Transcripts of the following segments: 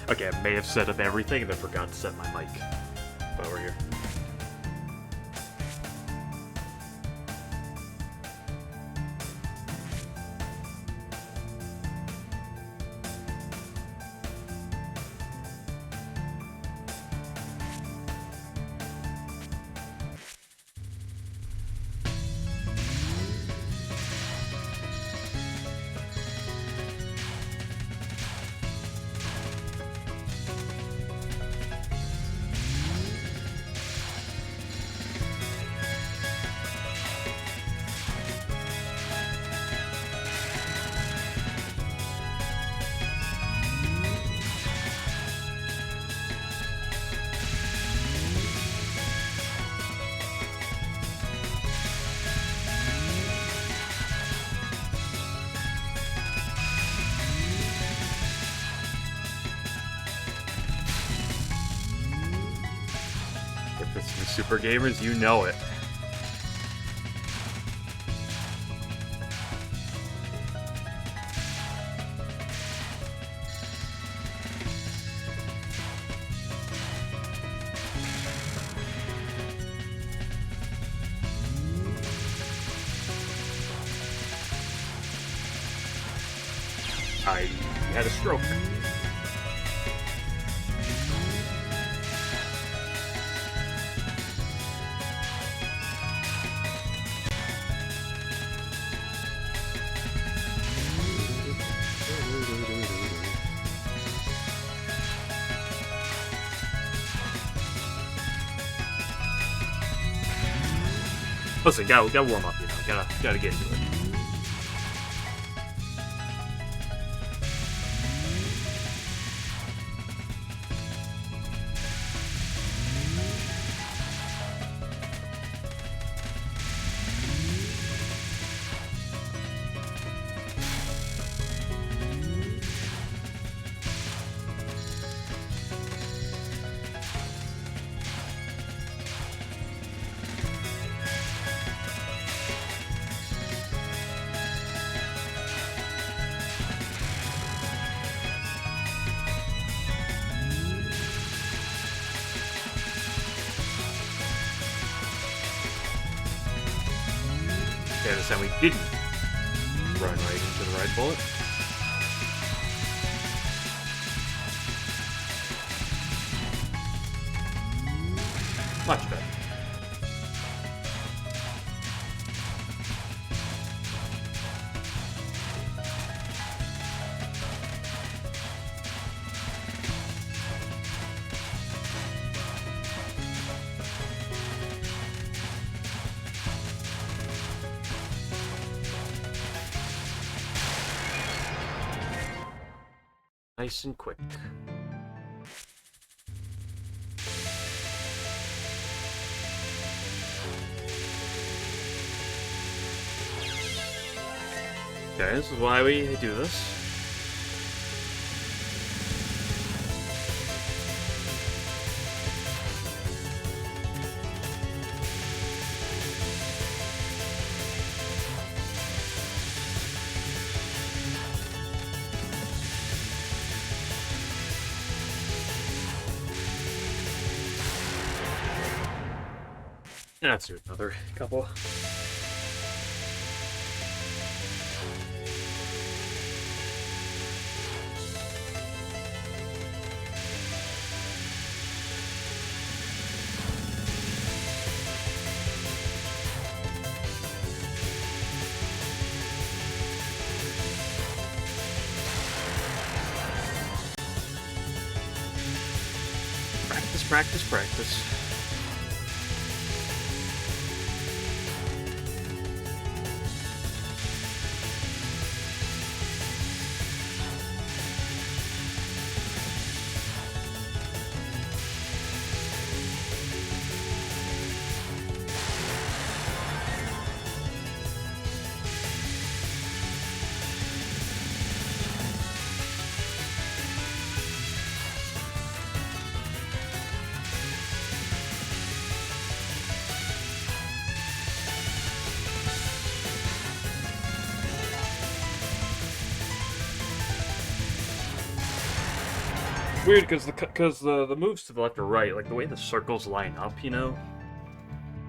Okay, I may have set up everything and then forgot to set my mic. But we're here. If it's for super gamers, you know it. I had a stroke. Listen, gotta warm up, you know. Gotta get into it. Okay, this time we didn't run right into the right bullet. Much better. Nice and quick. Okay, this is why we do this. Let's do another couple. Practice, practice, practice. Weird, because the moves to the left or right, like the way the circles line up, you know,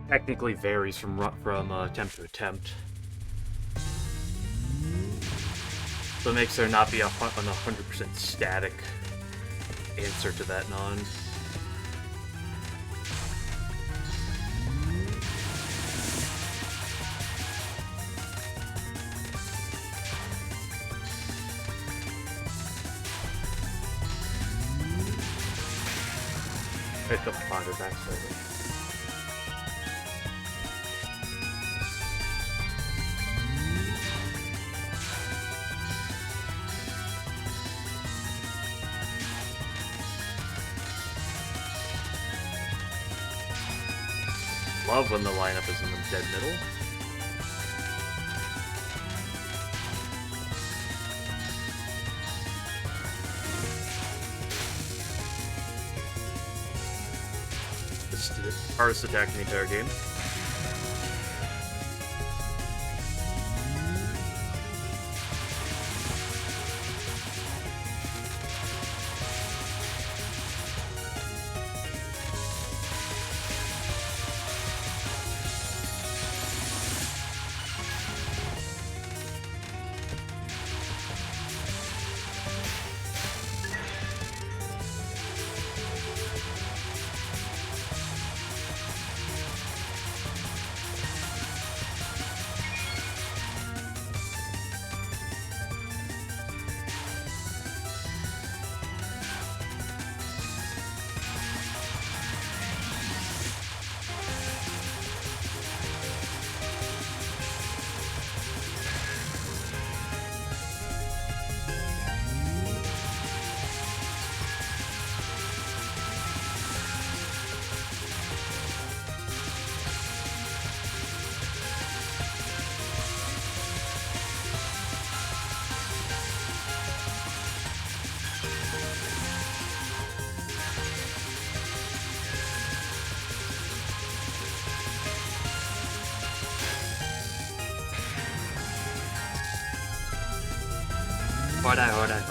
technically varies from attempt to attempt. So it makes there not be an 100% static answer to that non. Pick up fodder back slightly. Love when the lineup is in the dead middle. This is the hardest attack in the entire game.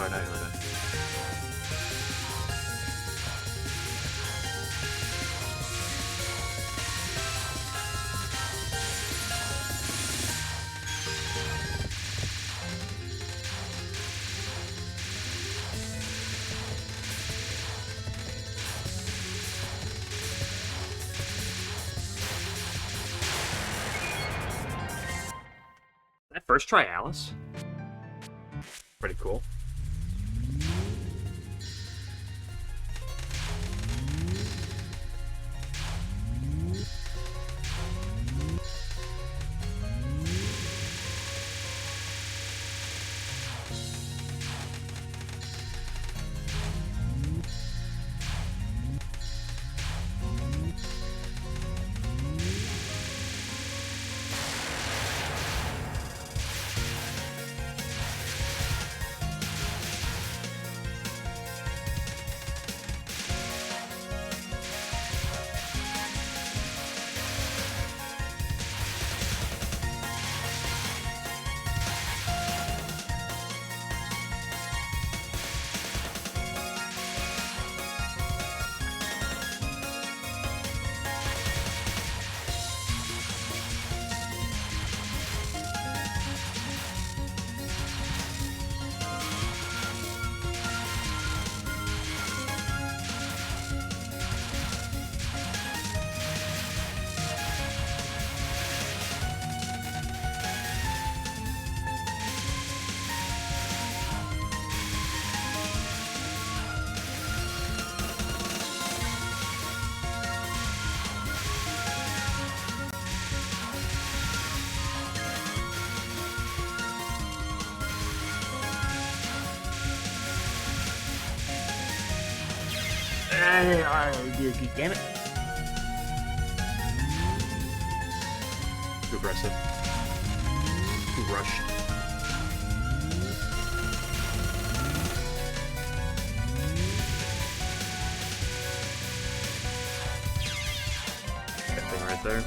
Hold on. That first try, Alice? Pretty cool. Damn it. Too aggressive. Too rushed. That thing right there.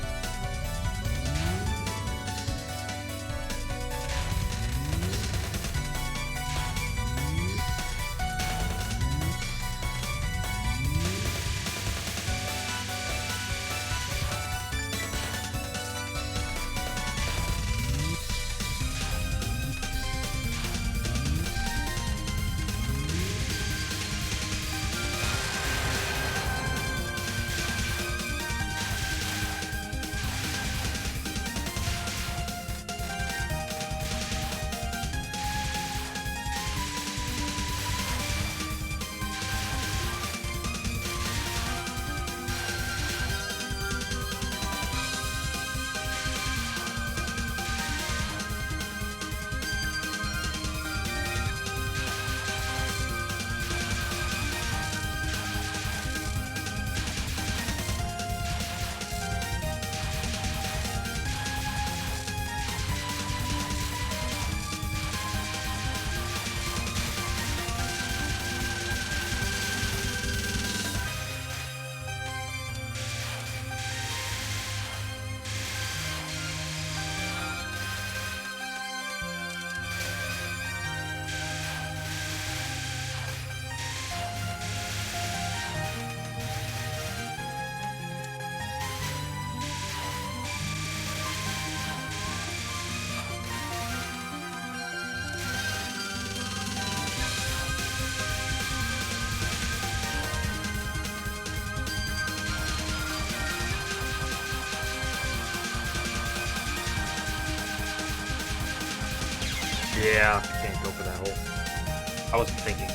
Yeah, I can't go for that hole. I wasn't thinking.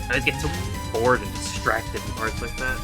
I just get so bored and distracted in parts like that.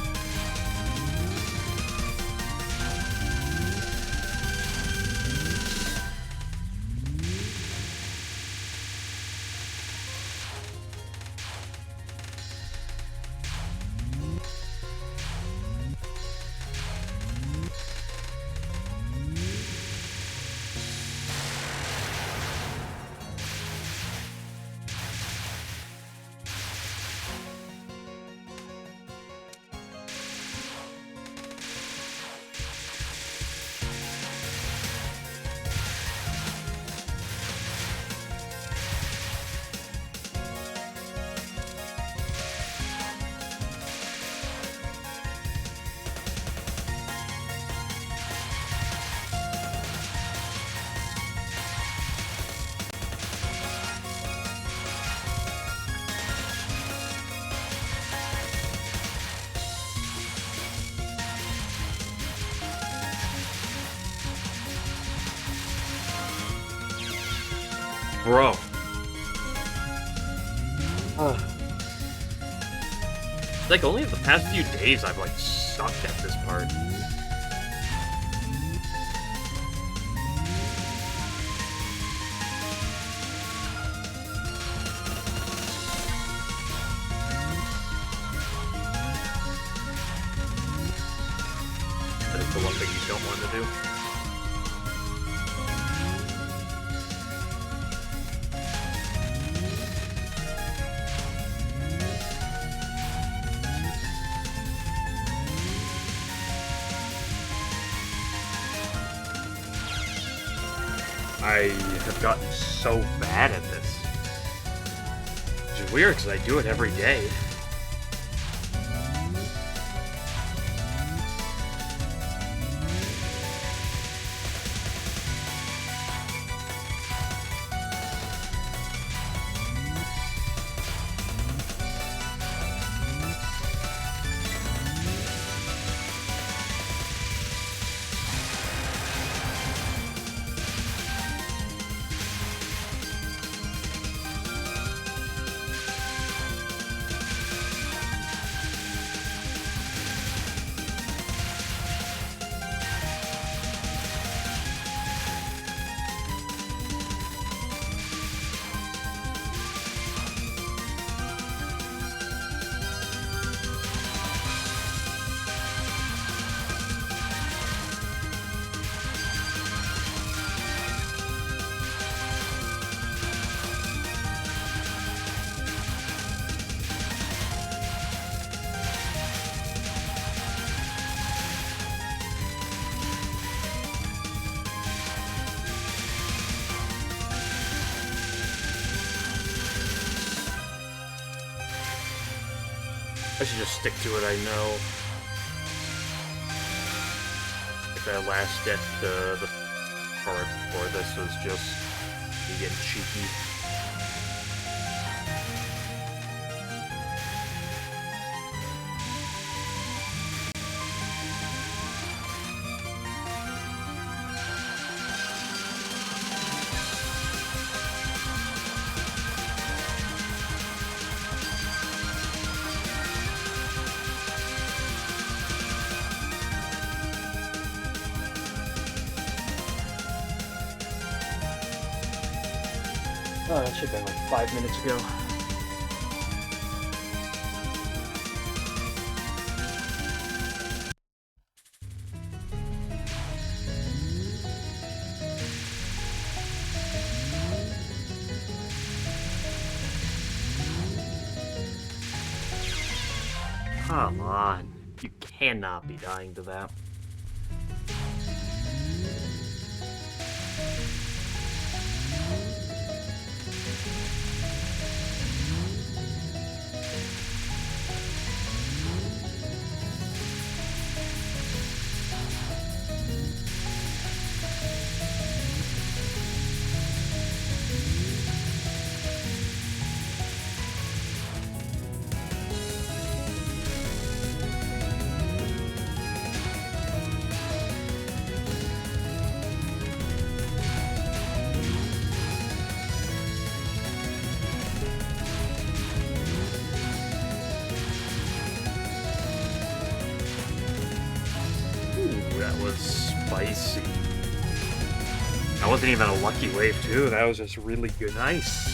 Bro. Like, only the past few days I've, like, sucked at this part. That is the one thing you don't want to do. I have gotten so bad at this. Which is weird, because I do it every day. I should just stick to it, I know. Like that last death, the part before this was just me getting cheeky. Oh, that should have been like 5 minutes ago. Come on. You cannot be dying to that. that was spicy. That wasn't even a lucky wave, too. That was just really good. Nice.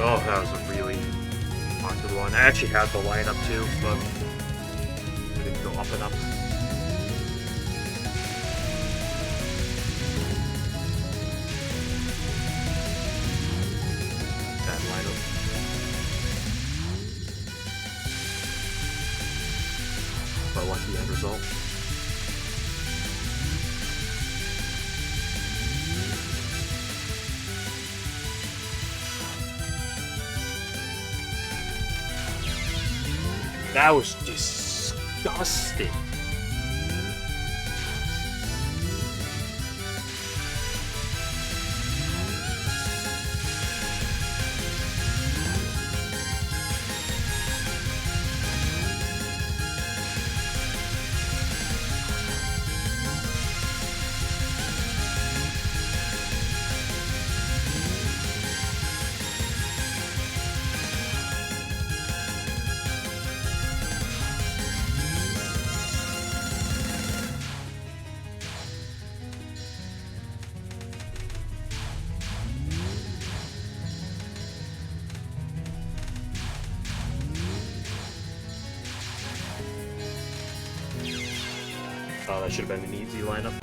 Oh, that was a really awkward one. I actually had the lineup too, but it didn't go up enough. Bad lineup. But lucky end result. That was disgusting. Oh, that should have been an easy lineup.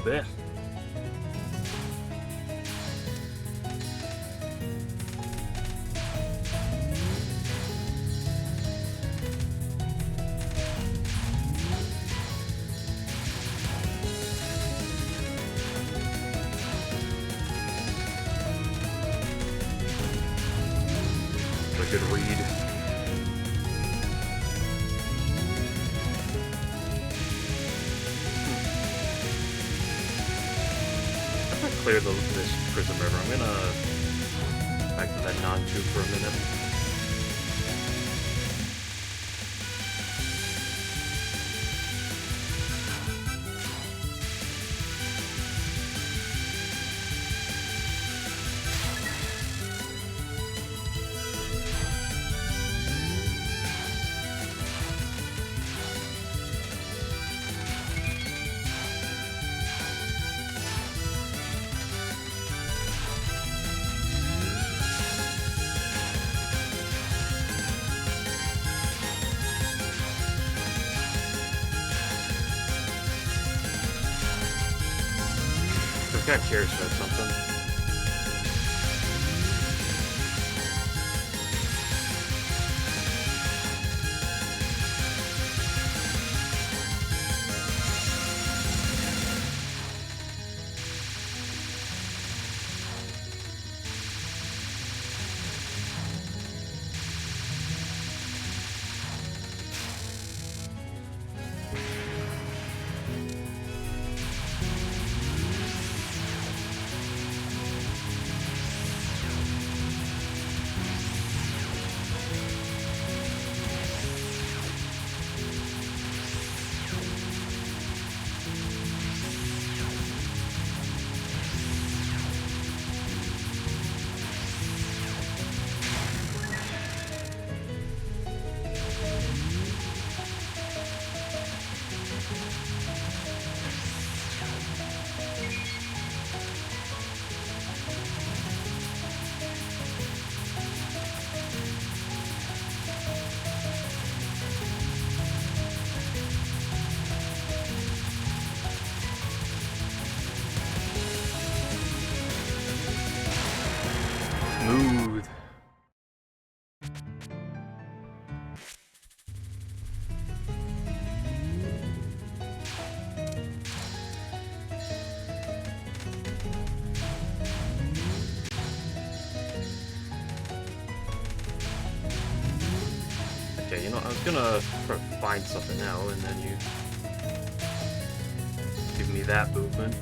There. A good read. Clear this Prism River. I'm gonna back to that non-tube for a minute. kind of curious about something. Smooth. Okay, you know, I was gonna try to find something now, and then you give me that movement.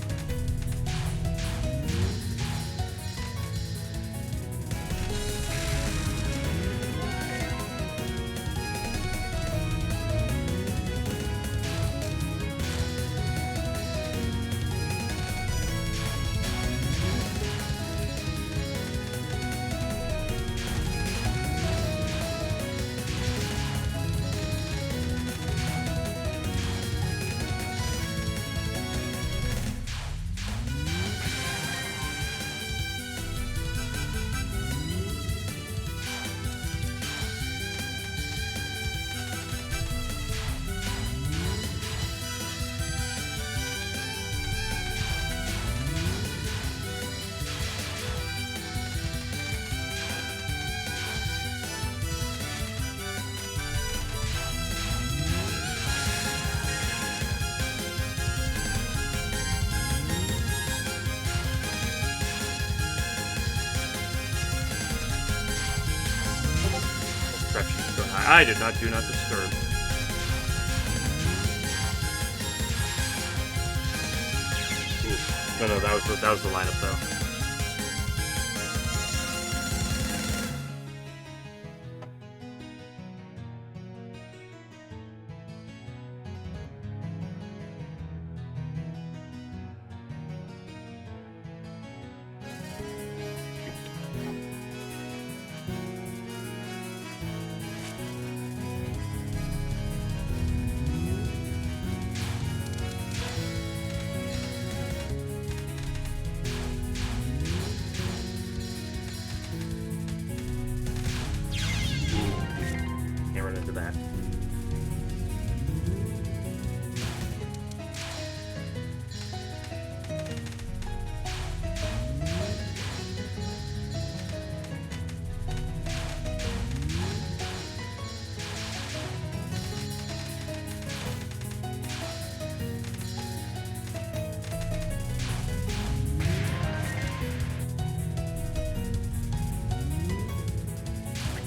I did not do not disturb. Ooh. No, that was the lineup though.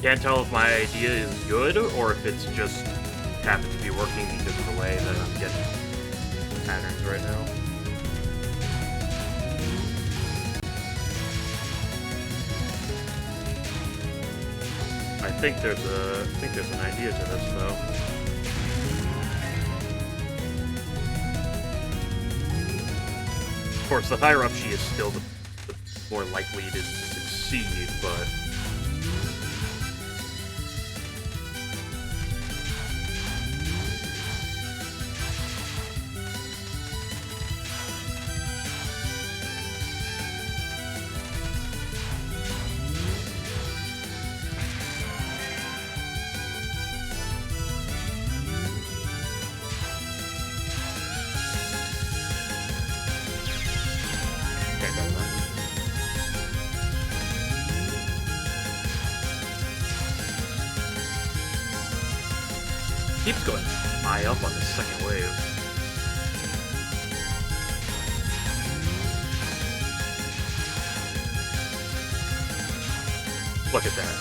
Can't tell if my idea is good or if it's just happens to be working because of the way that I'm getting patterns right now. I think there's an idea to this though. Of course, the higher up she is, still the more likely it is to succeed, but keeps going high up on the second wave. Look at that.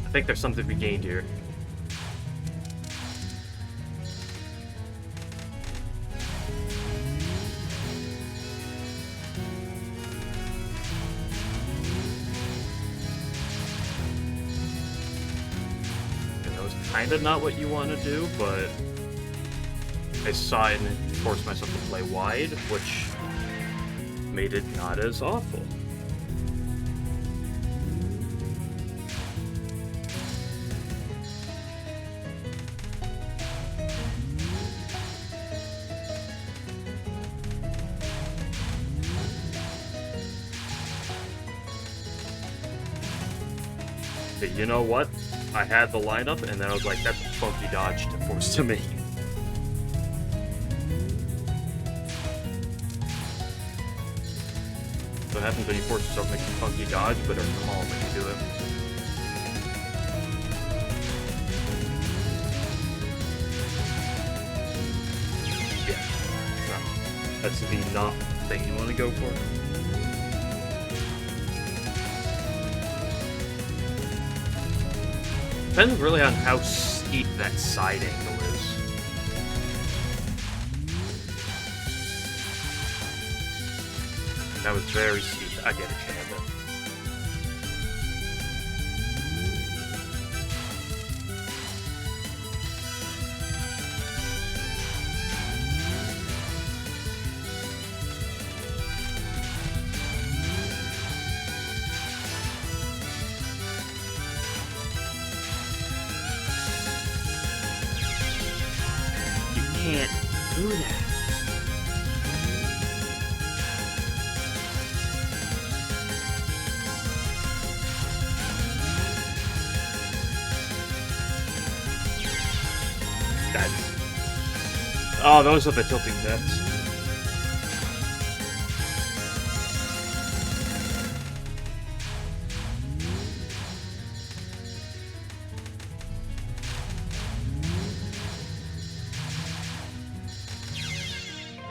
I think there's something to be gained here. Kind of not what you want to do, but I saw it and forced myself to play wide, which made it not as awful. But you know what? I had the lineup, and then I was like, that's a funky dodge to force to me. So what happens when you force yourself to make a funky dodge, but are calm when you do it. Yeah. No. That's the not thing you want to go for. Depends really on how steep that side angle is. That was very steep. I get a chance of it. Can't do that. Oh, those are the tilting nets.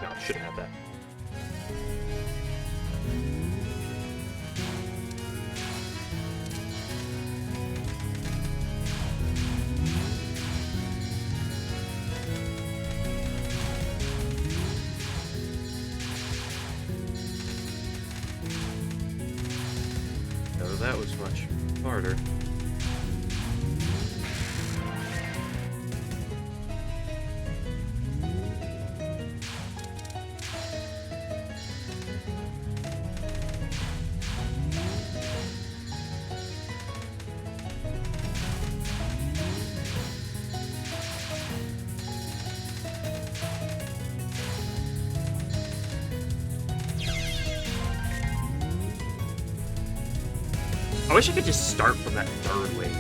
No, I shouldn't have that. No, that was much harder. I wish I could just start from that third wave.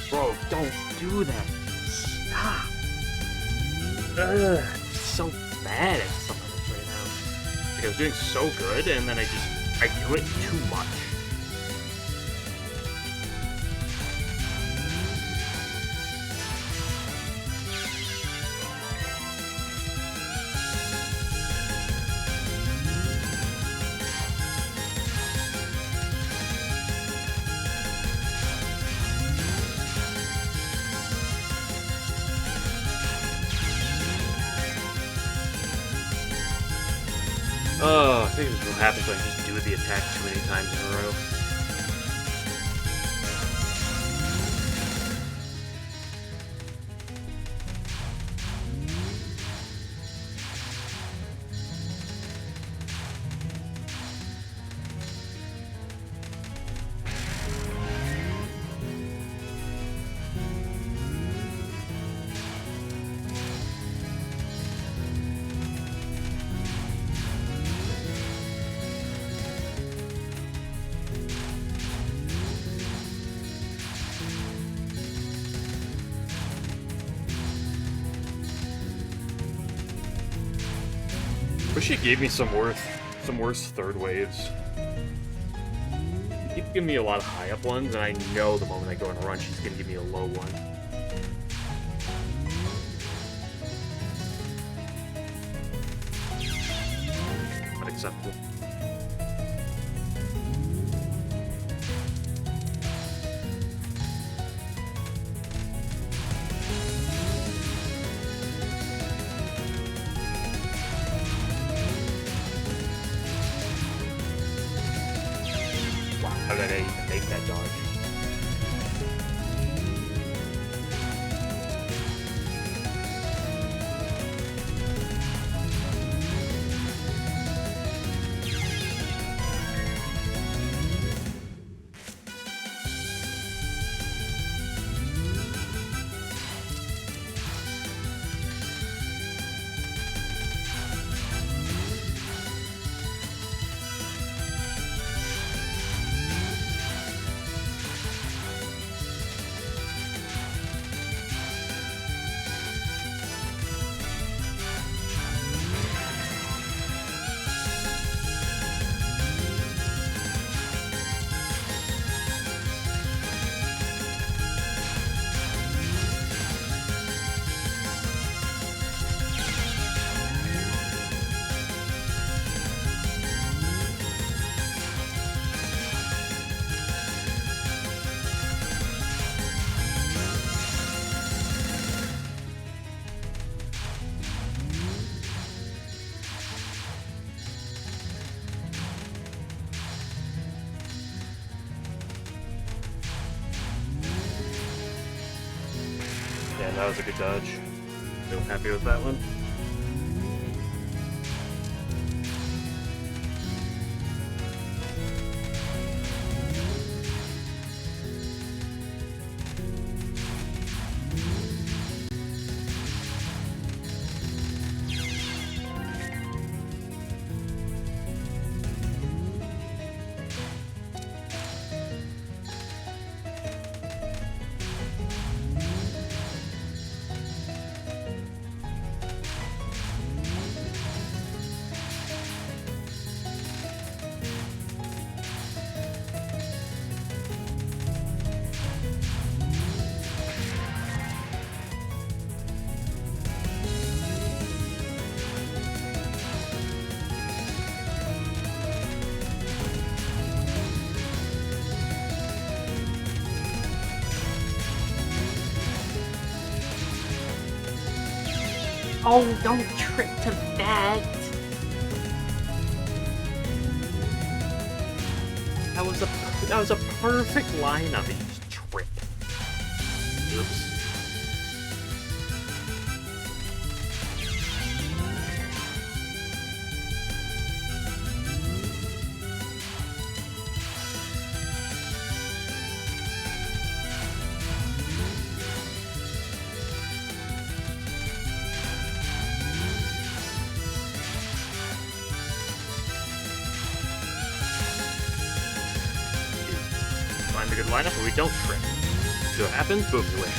Bro, don't do that. Stop. Ugh, I'm so bad at some of this right now. Like I was doing so good, and then I do it too much. Oh, I think this is what happens when I just do the attack too many times in a row. Wish he gave me some worse third waves. He keeps giving me a lot of high up ones, and I know the moment I go on a run, she's gonna give me a low one. Unacceptable. How did I even make that dodge? Yeah, that was a good dodge. Real happy with that one. Oh, don't trip to that. That was a perfect line of it. You just trip. Oops. Find a good lineup, but we don't trip. See what happens? Boom, you win.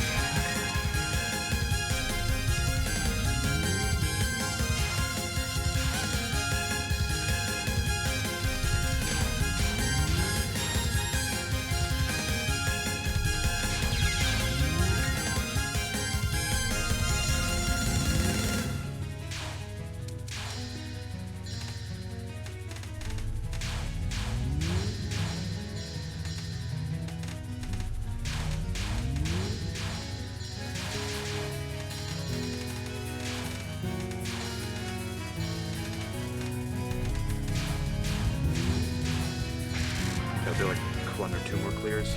Gotta do like one or two more clears.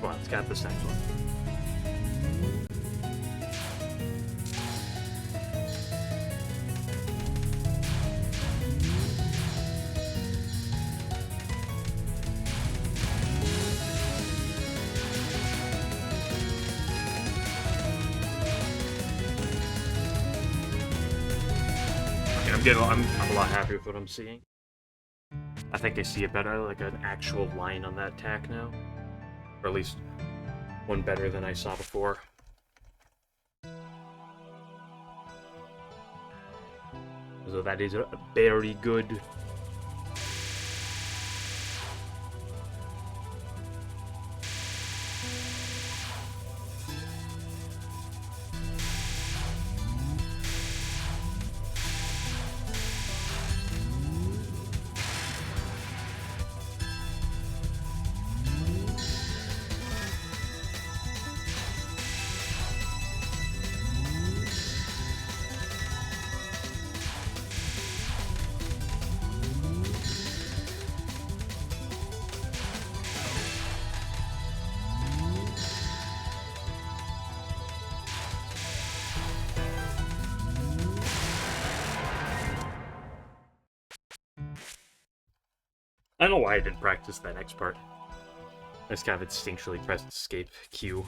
Come on, let's get this next one. I'm a lot happier with what I'm seeing. I think I see a better, like an actual line on that attack now. Or at least one better than I saw before. So that is a very good. I don't know why I didn't practice that next part. I just kind of instinctually pressed escape Q.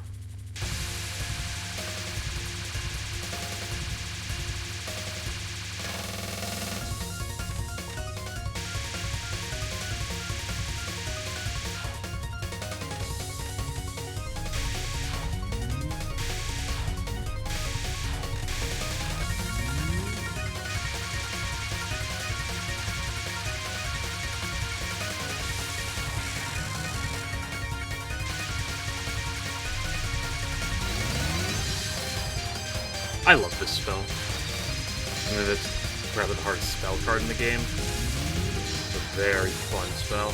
I love this spell. I mean, it's probably the hardest spell card in the game. It's a very fun spell.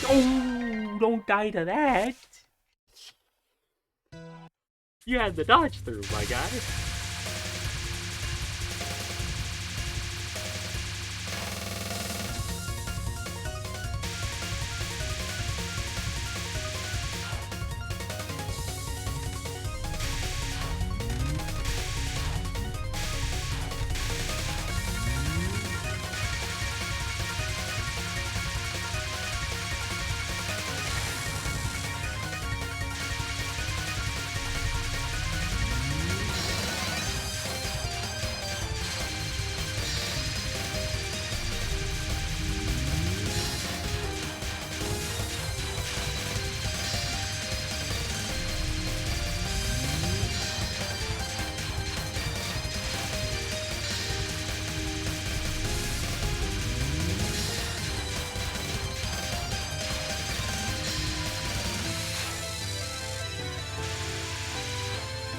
Oh, don't die to that. You had the dodge through, my guy.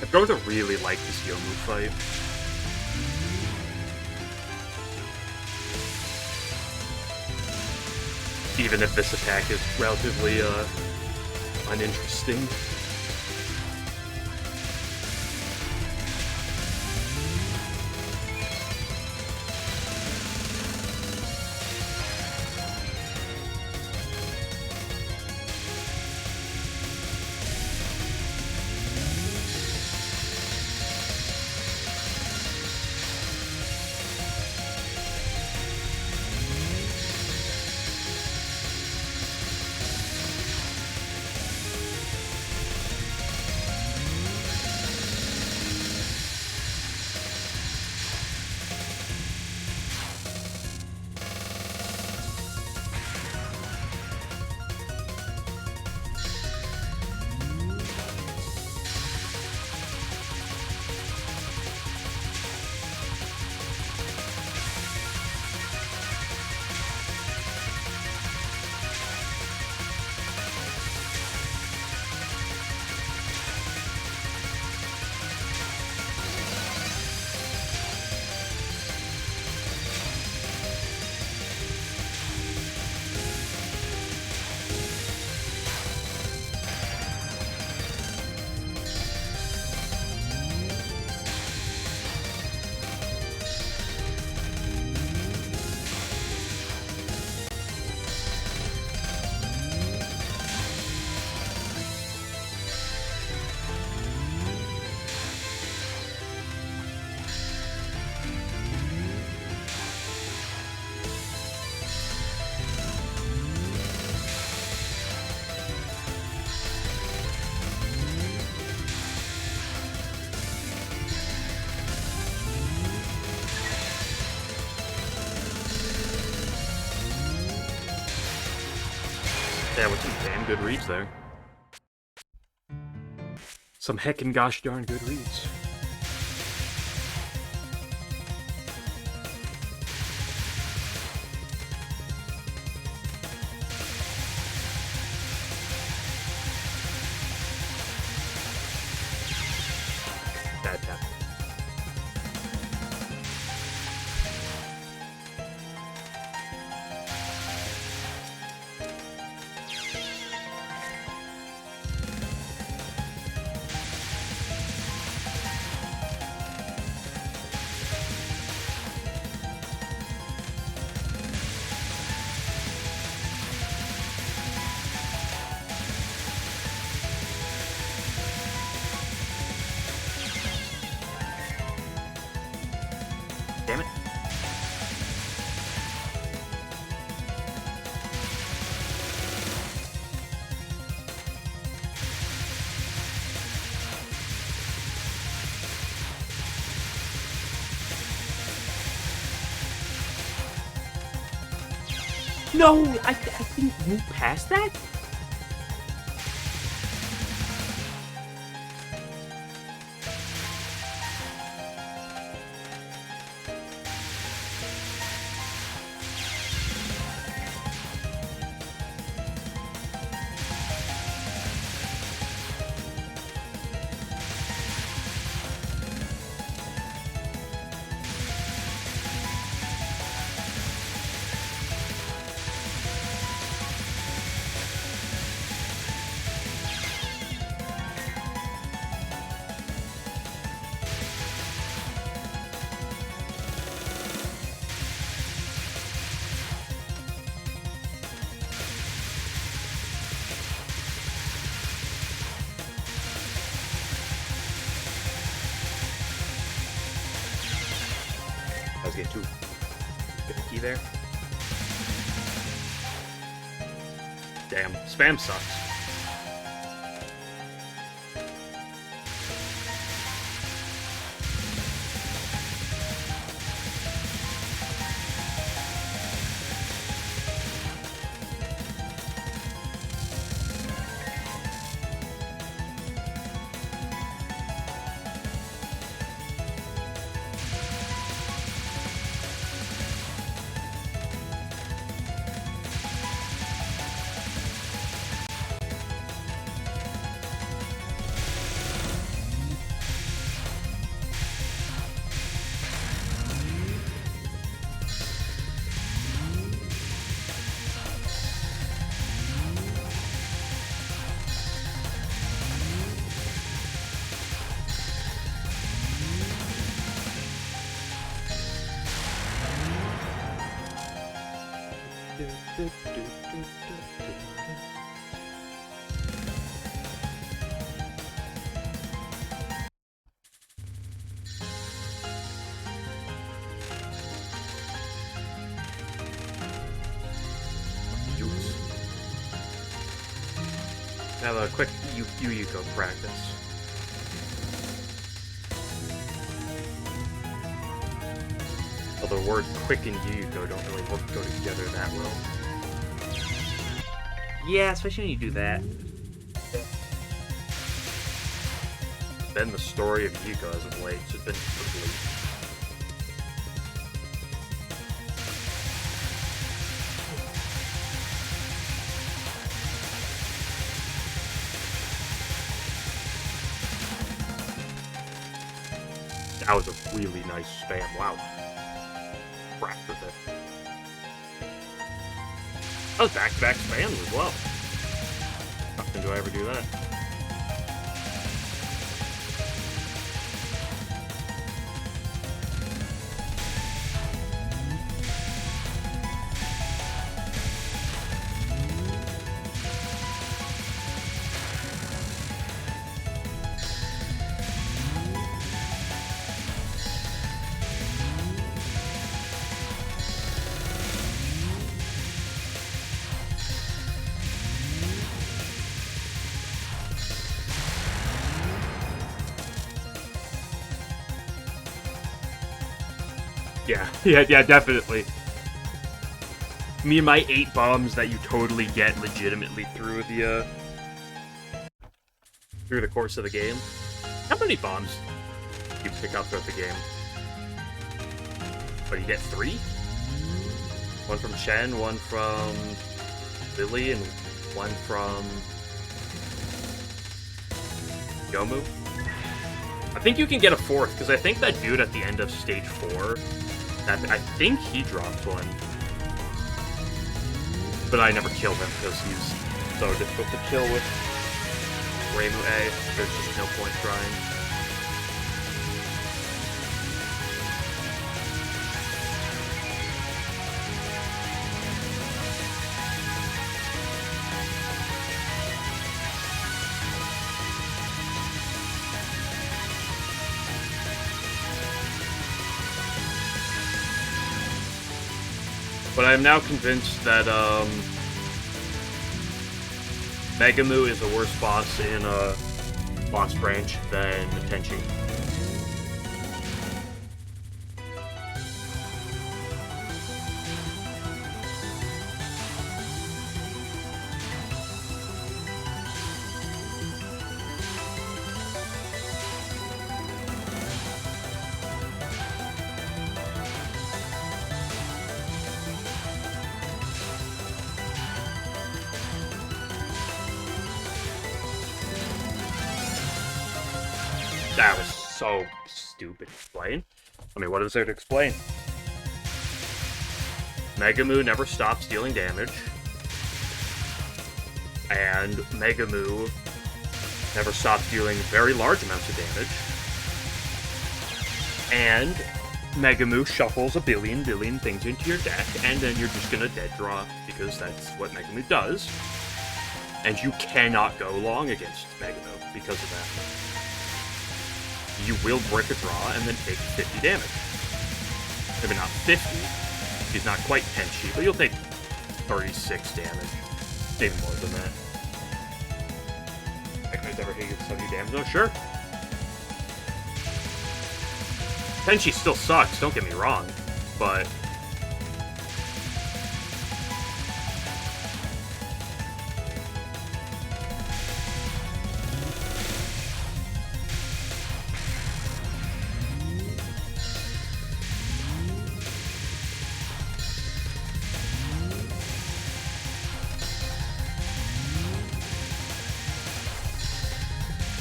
I'm going to really like this Yomu fight. Even if this attack is relatively uninteresting. Yeah, with some damn good reads there. Some heckin' gosh darn good reads. Bad tap. Damn it. No, I didn't move past that? I was getting too finicky there. Damn, spam sucks. Have a quick Yuko practice. Although the word quick and Yuko don't really go together that well. Yeah, especially when you do that. Been the story of Yuko as of late. It's just been ugly. That was a really nice spam. Wow. Crap with it. That was back-to-back spams as well. How often do I ever do that? Yeah, definitely. Me and my 8 bombs that you totally get legitimately through the course of the game. How many bombs do you pick up throughout the game? But you get 3? One from Chen, one from Lily, and one from Yomu. I think you can get a 4th, because I think that dude at the end of stage 4, I think he drops one. But I never killed him, because he's so difficult to kill with Reimu A. There's just no point trying. But I am now convinced that Megamu is a worse boss in Boss Branch than Tenchi. That was so stupid to explain. I mean, what is there to explain? Megamu never stops dealing damage. And Megamu never stops dealing very large amounts of damage. And Megamu shuffles a billion things into your deck, and then you're just gonna dead draw, because that's what Megamu does. And you cannot go long against Megamu because of that. You will break a draw and then take 50 damage. Maybe not 50. He's not quite Tenchi, but you'll take 36 damage. Maybe more than that. That guy's ever hit you with 70 damage? Oh, sure. Tenchi still sucks, don't get me wrong, but...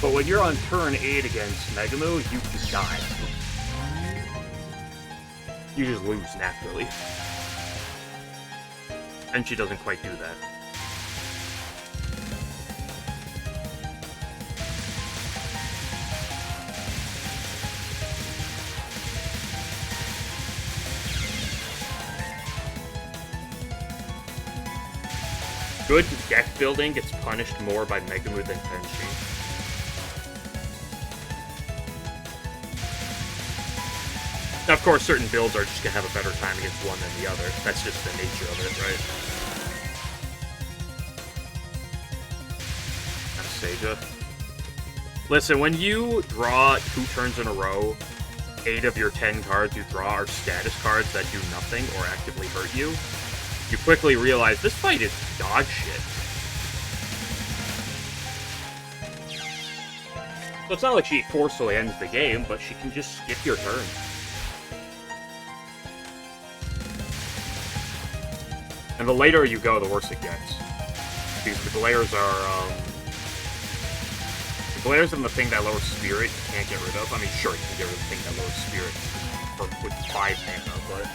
But when you're on turn 8 against Megamu, you just die. You just lose naturally. And she doesn't quite do that. Good deck building gets punished more by Megamu than Tenchi. Now, of course, certain builds are just going to have a better time against one than the other. That's just the nature of it, right? Anastasia. Listen, when you draw 2 turns in a row, 8 of your 10 cards you draw are status cards that do nothing or actively hurt you, you quickly realize this fight is dog shit. So it's not like she forcefully ends the game, but she can just skip your turn. And the later you go, the worse it gets. Because the glares are, the glares and the thing that lowers spirit you can't get rid of. I mean, sure, you can get rid of the thing that lowers spirit with 5 mana, but...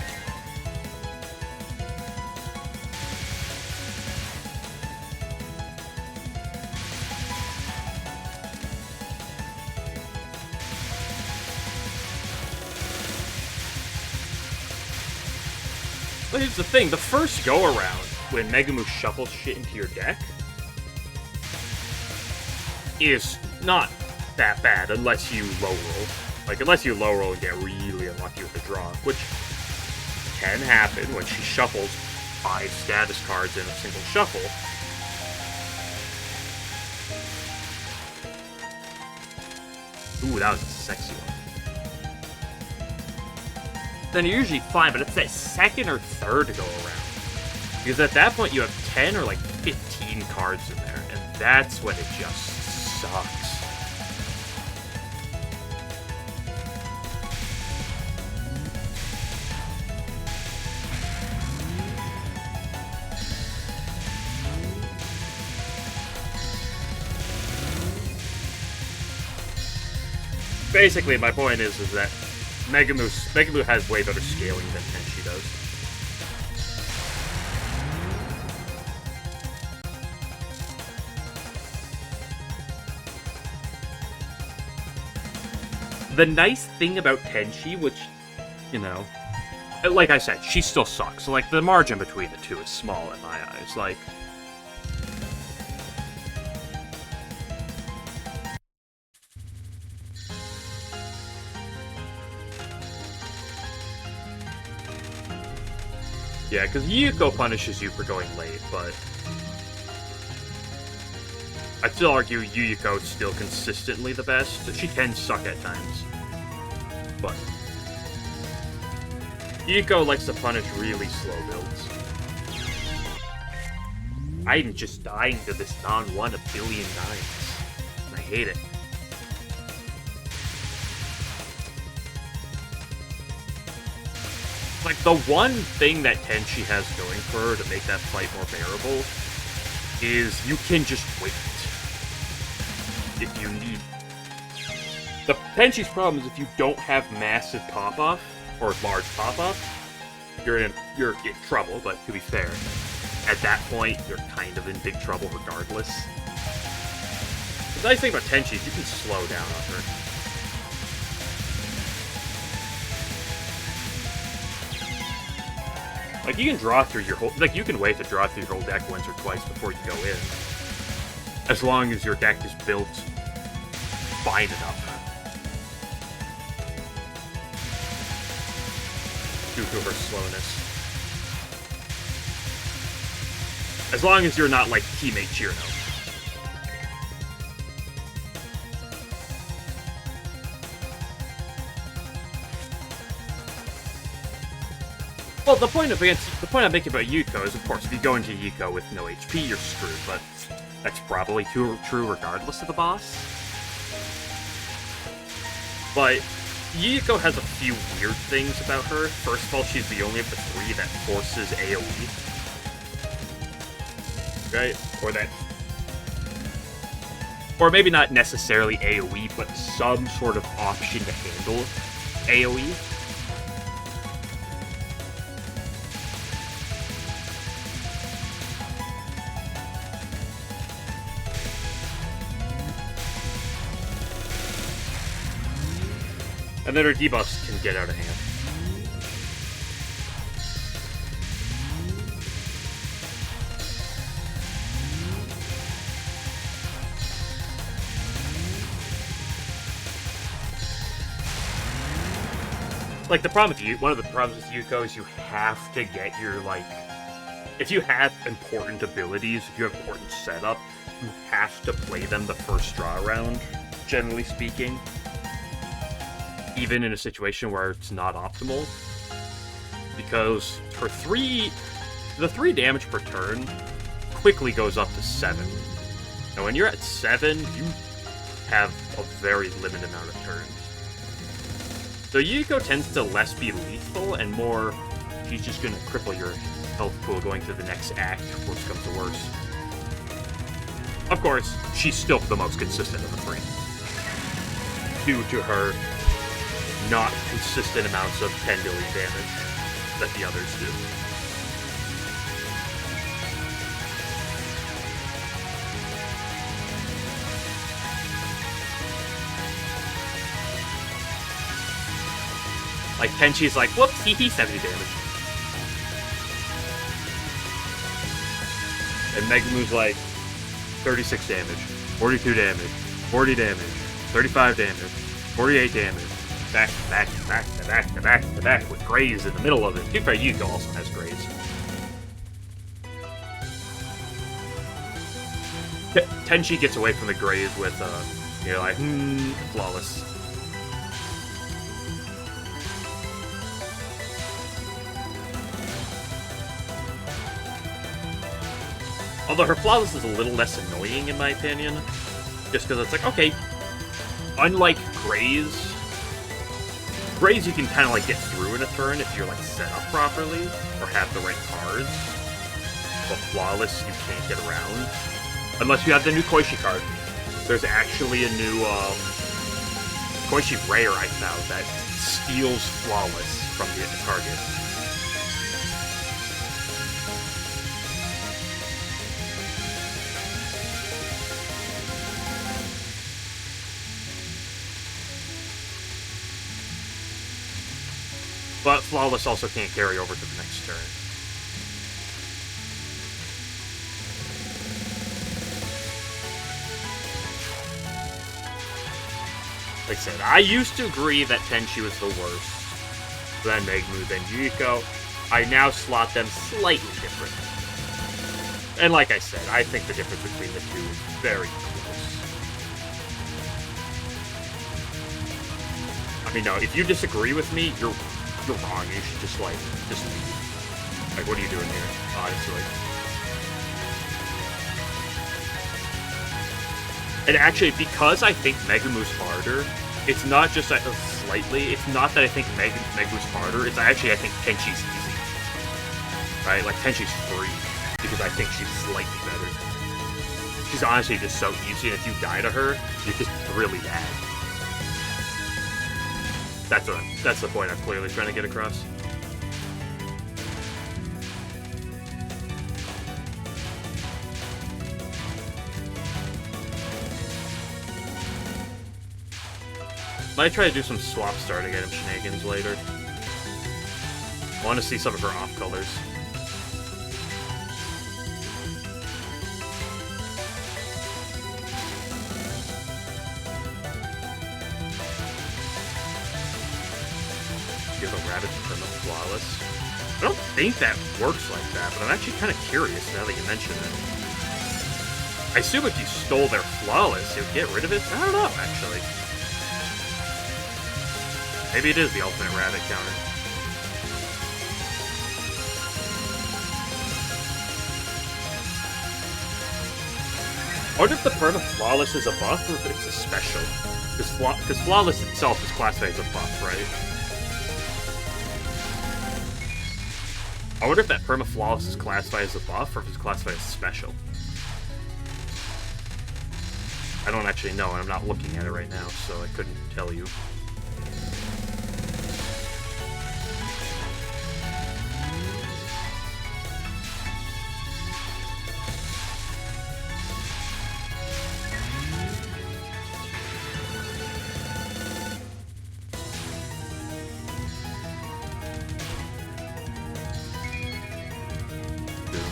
But here's the thing, the first go-around, when Megamu shuffles shit into your deck, is not that bad, unless you low-roll. Like, unless you low-roll and get really unlucky with the draw, which can happen when she shuffles 5 status cards in a single shuffle. Ooh, that was a sexy one. Then you're usually fine, but it's that second or third go around Because at that point, you have 10 or like 15 cards in there, and that's when it just sucks. Basically, my point is that Megamoo has way better scaling than Tenchi does. The nice thing about Tenchi, which, you know, like I said, she still sucks. Like, the margin between the two is small in my eyes. Like, yeah, because Yuko punishes you for going late, but I'd still argue Yuyuko is still consistently the best. She can suck at times, but Yuyuko likes to punish really slow builds. I'm just dying to this non-1 a billion times. I hate it. Like, the one thing that Tenchi has going for her to make that fight more bearable is you can just wait if you need. The Tenchi's problem is if you don't have massive pop-off, or large pop-off, you're in trouble, but to be fair, at that point, you're kind of in big trouble regardless. The nice thing about Tenchi is you can slow down on her. Like, you can draw through your whole... Like, you can wait to draw through your whole deck once or twice before you go in. As long as your deck is built fine enough. Due to her slowness. As long as you're not, like, teammate Chirno. Well, the point I'm making about Yuko is, of course, if you go into Yuko with no HP, you're screwed, but that's probably true regardless of the boss. But Yuko has a few weird things about her. First of all, she's the only of the three that forces AoE. Right? Or maybe not necessarily AoE, but some sort of option to handle AoE. And then her debuffs can get out of hand. Like, the problem with one of the problems with Yuko is you have to get your, like... If you have important abilities, if you have important setup, you have to play them the first draw round, generally speaking. Even in a situation where it's not optimal. Because the 3 damage per turn quickly goes up to 7. And when you're at 7, you have a very limited amount of turns. So Yuko tends to less be lethal and more, she's just going to cripple your health pool going through the next act, worst comes to worst. Of course, she's still the most consistent of the three. Due to her not consistent amounts of 10 billion damage that the others do. Like, Tenchi's like, whoops, he 70 damage. And Megamoo's like, 36 damage, 42 damage, 40 damage, 35 damage, 48 damage. Back to back to back to back to back to back with Graze in the middle of it. To be fair, Yuko also has Graze. Tenchi gets away from the Graze with, you're like, flawless. Although her Flawless is a little less annoying in my opinion. Just because it's like, okay, unlike Graze you can kind of like get through in a turn if you're like set up properly or have the right cards. But Flawless you can't get around unless you have the new Koishi card. There's actually a new Koishi rare I found that steals Flawless from the target. But Flawless also can't carry over to the next turn. Like I said, I used to agree that Tenchi was the worst. Then Megumi, then Jiko. I now slot them slightly different. And like I said, I think the difference between the two is very close. I mean, no, if you disagree with me, you're wrong. You should just leave. Like, what are you doing here? Honestly. And actually, because I think Megumi's harder, it's not just that slightly. It's not that I think Megumi's harder. It's actually I think Tenchi's easy. Right? Like Tenchi's free because I think she's slightly better. She's honestly just so easy, and if you die to her, you're just really bad. That's the point I'm clearly trying to get across. Might try to do some swap starting item shenanigans later. I want to see some of her off colors. Give a rabbit from a Flawless. I don't think that works like that, but I'm actually kind of curious now that you mention it. I assume if you stole their Flawless, you'd get rid of it? I don't know, actually. Maybe it is the ultimate rabbit counter. I wonder if the perma Flawless is a buff or if it's a special. Because Flawless itself is classified as a buff, right? I wonder if that perma Flawless is classified as a buff or if it's classified as special. I don't actually know, and I'm not looking at it right now, so I couldn't tell you.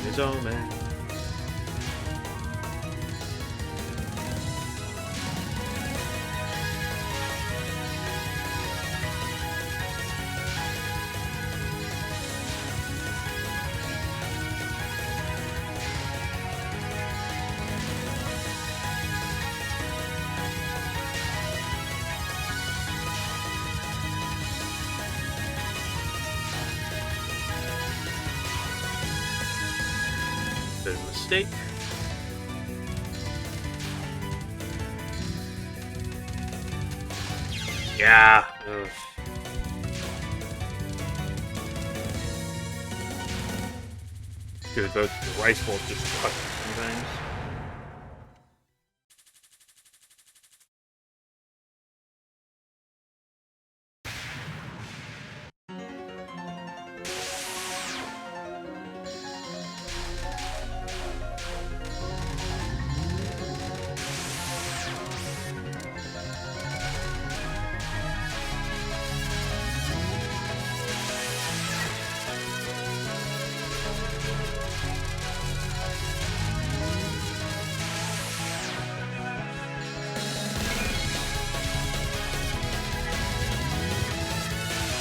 His own man. Bit of a mistake. Yeah. Ugh. Dude, the rice bowl just sucks sometimes.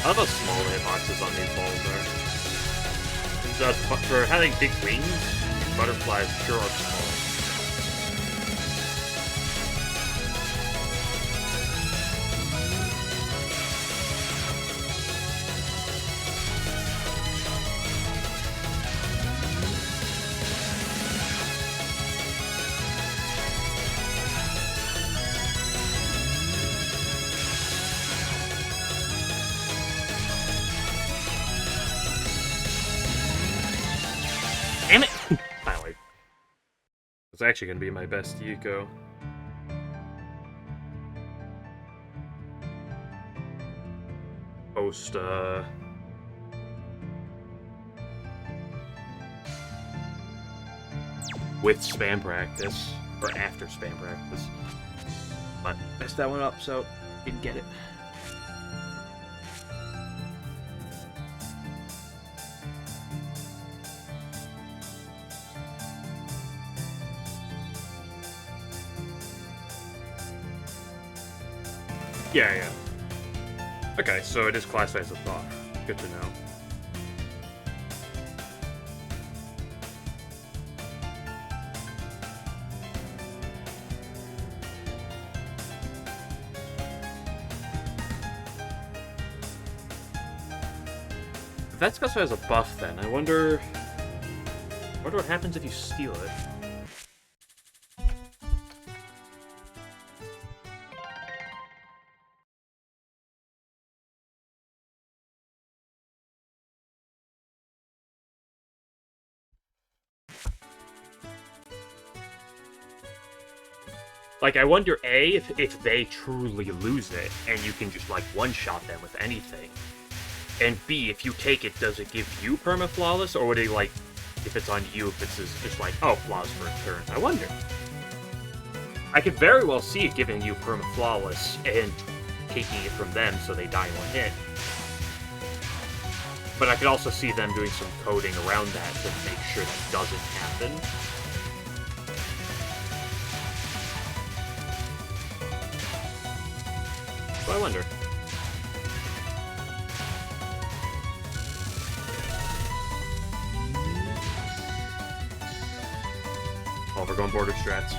I love how small the hitboxes on these balls are. And for having big wings, butterflies sure are small. That's actually gonna be my best Yuko. Post, with spam practice, or after spam practice. But messed that one up, so didn't get it. Yeah. Okay, so it is classified as a buff. Good to know. If that's classified as a buff, then I wonder what happens if you steal it. Like, I wonder, A, if they truly lose it, and you can just, like, one-shot them with anything. And B, if you take it, does it give you perma-flawless, or would it, like, if it's on you, if it's just like, oh, flawless for a turn? I wonder. I could very well see it giving you perma-flawless, and taking it from them so they die in one hit. But I could also see them doing some coding around that to make sure that doesn't happen. So I wonder. Oh, we're going border strats.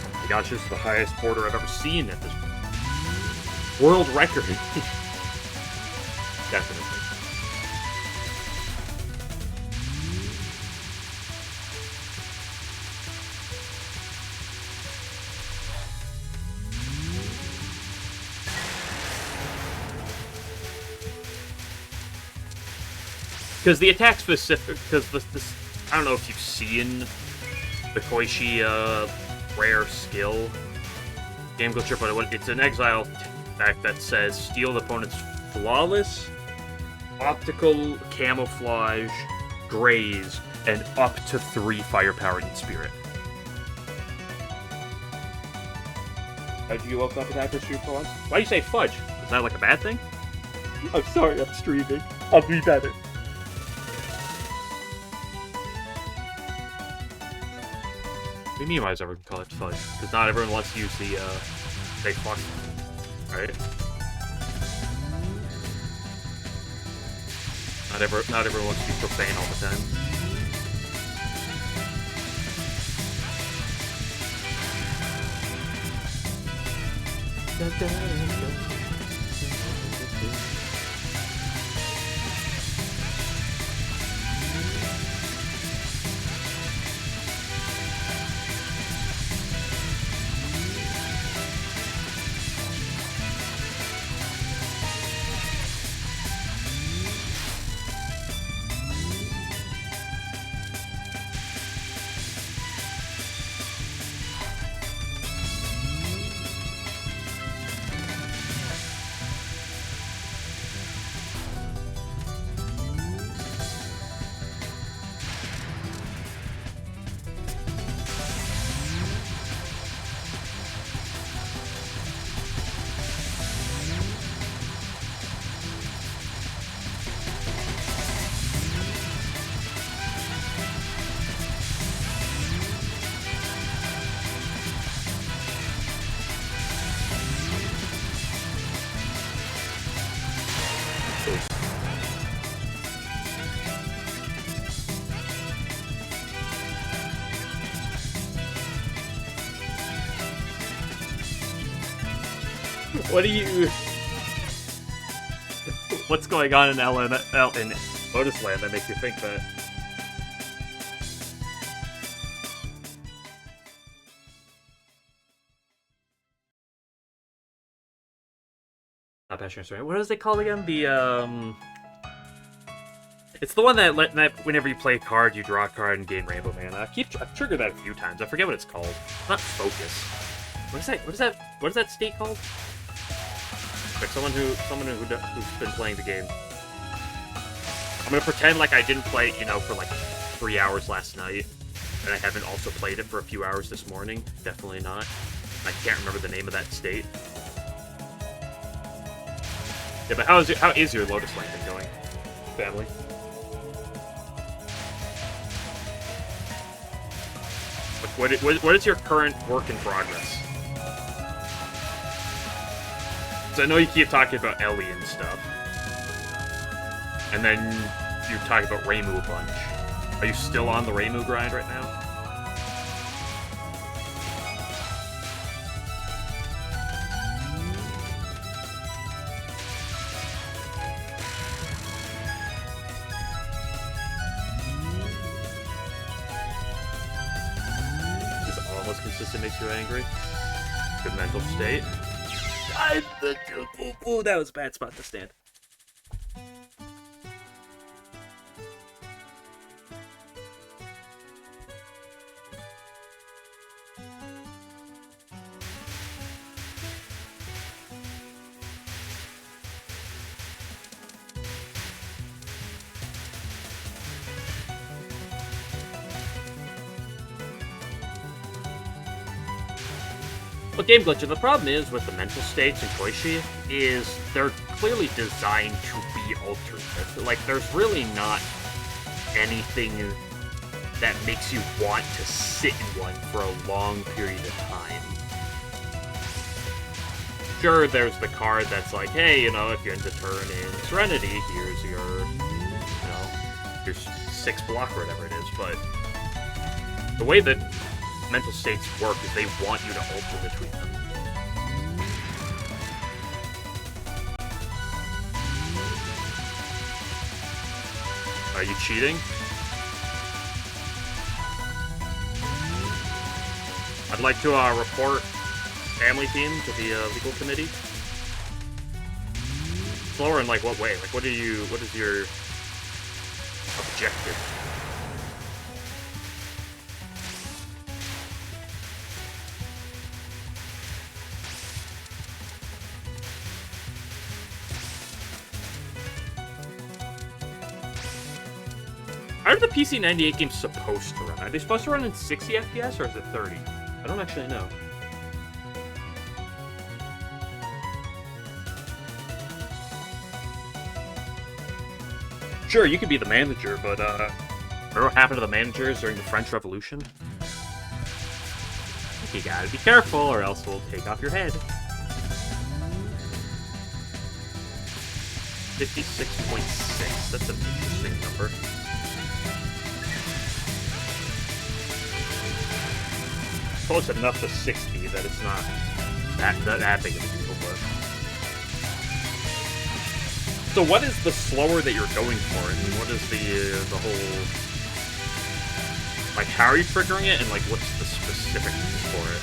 Oh my gosh, this is the highest border I've ever seen at this point. World record. Definitely. Because the attack specific, because this, I don't know if you've seen the Koichi rare skill game glitcher, but it's an exile attack that says steal the opponent's flawless, optical, camouflage, graze, and up to 3 firepower in spirit. How'd you open up attack for shoot for once? Why do you say fudge? Is that like a bad thing? I'm sorry, I'm streaming. I'll be better. What do you mean why does everyone call it fudge? Because not everyone wants to use the, fake fuck. Right? Not everyone wants to be profane all the time. What do you... What's going on in LNN, in Lotus Land that makes you think that? Not Passion Story. What is it called again? It's the one that whenever you play a card, you draw a card and gain Rainbow Mana. I've triggered that a few times. I forget what it's called. It's not Focus. What is that state called? Like someone who's been playing the game. I'm gonna pretend like I didn't play it, for like 3 hours last night, and I haven't also played it for a few hours this morning. Definitely not. I can't remember the name of that state. Yeah, but how is your Lotus Landing going, family? What is your current work in progress? So I know you keep talking about Ellie and stuff, and then you talk about Reimu a bunch. Are you still on the Reimu grind right now? Consistent makes you angry. Good mental state. Ooh, that was a bad spot to stand. Well, Game Glitcher, the problem is with the mental states in Koishi is they're clearly designed to be altered. Like, there's really not anything that makes you want to sit in one for a long period of time. Sure, there's the card that's like, hey, if you're into turn in Serenity, here's your 6 block or whatever it is, but the way that mental states work is they want you to alter between them. Are you cheating? I'd like to report family team to the legal committee. Slower in like what way? Like what is your objective? How are the PC 98 games supposed to run? Are they supposed to run in 60 FPS or is it 30? I don't actually know. Sure, you could be the manager, but remember what happened to the managers during the French Revolution? You gotta be careful or else we'll take off your head. 56.6, that's an interesting number. Close enough to 60 that it's not that big of a deal, but... So what is the slower that you're going for? I mean, what is the whole... Like, how are you triggering it, and, like, what's the specific for it?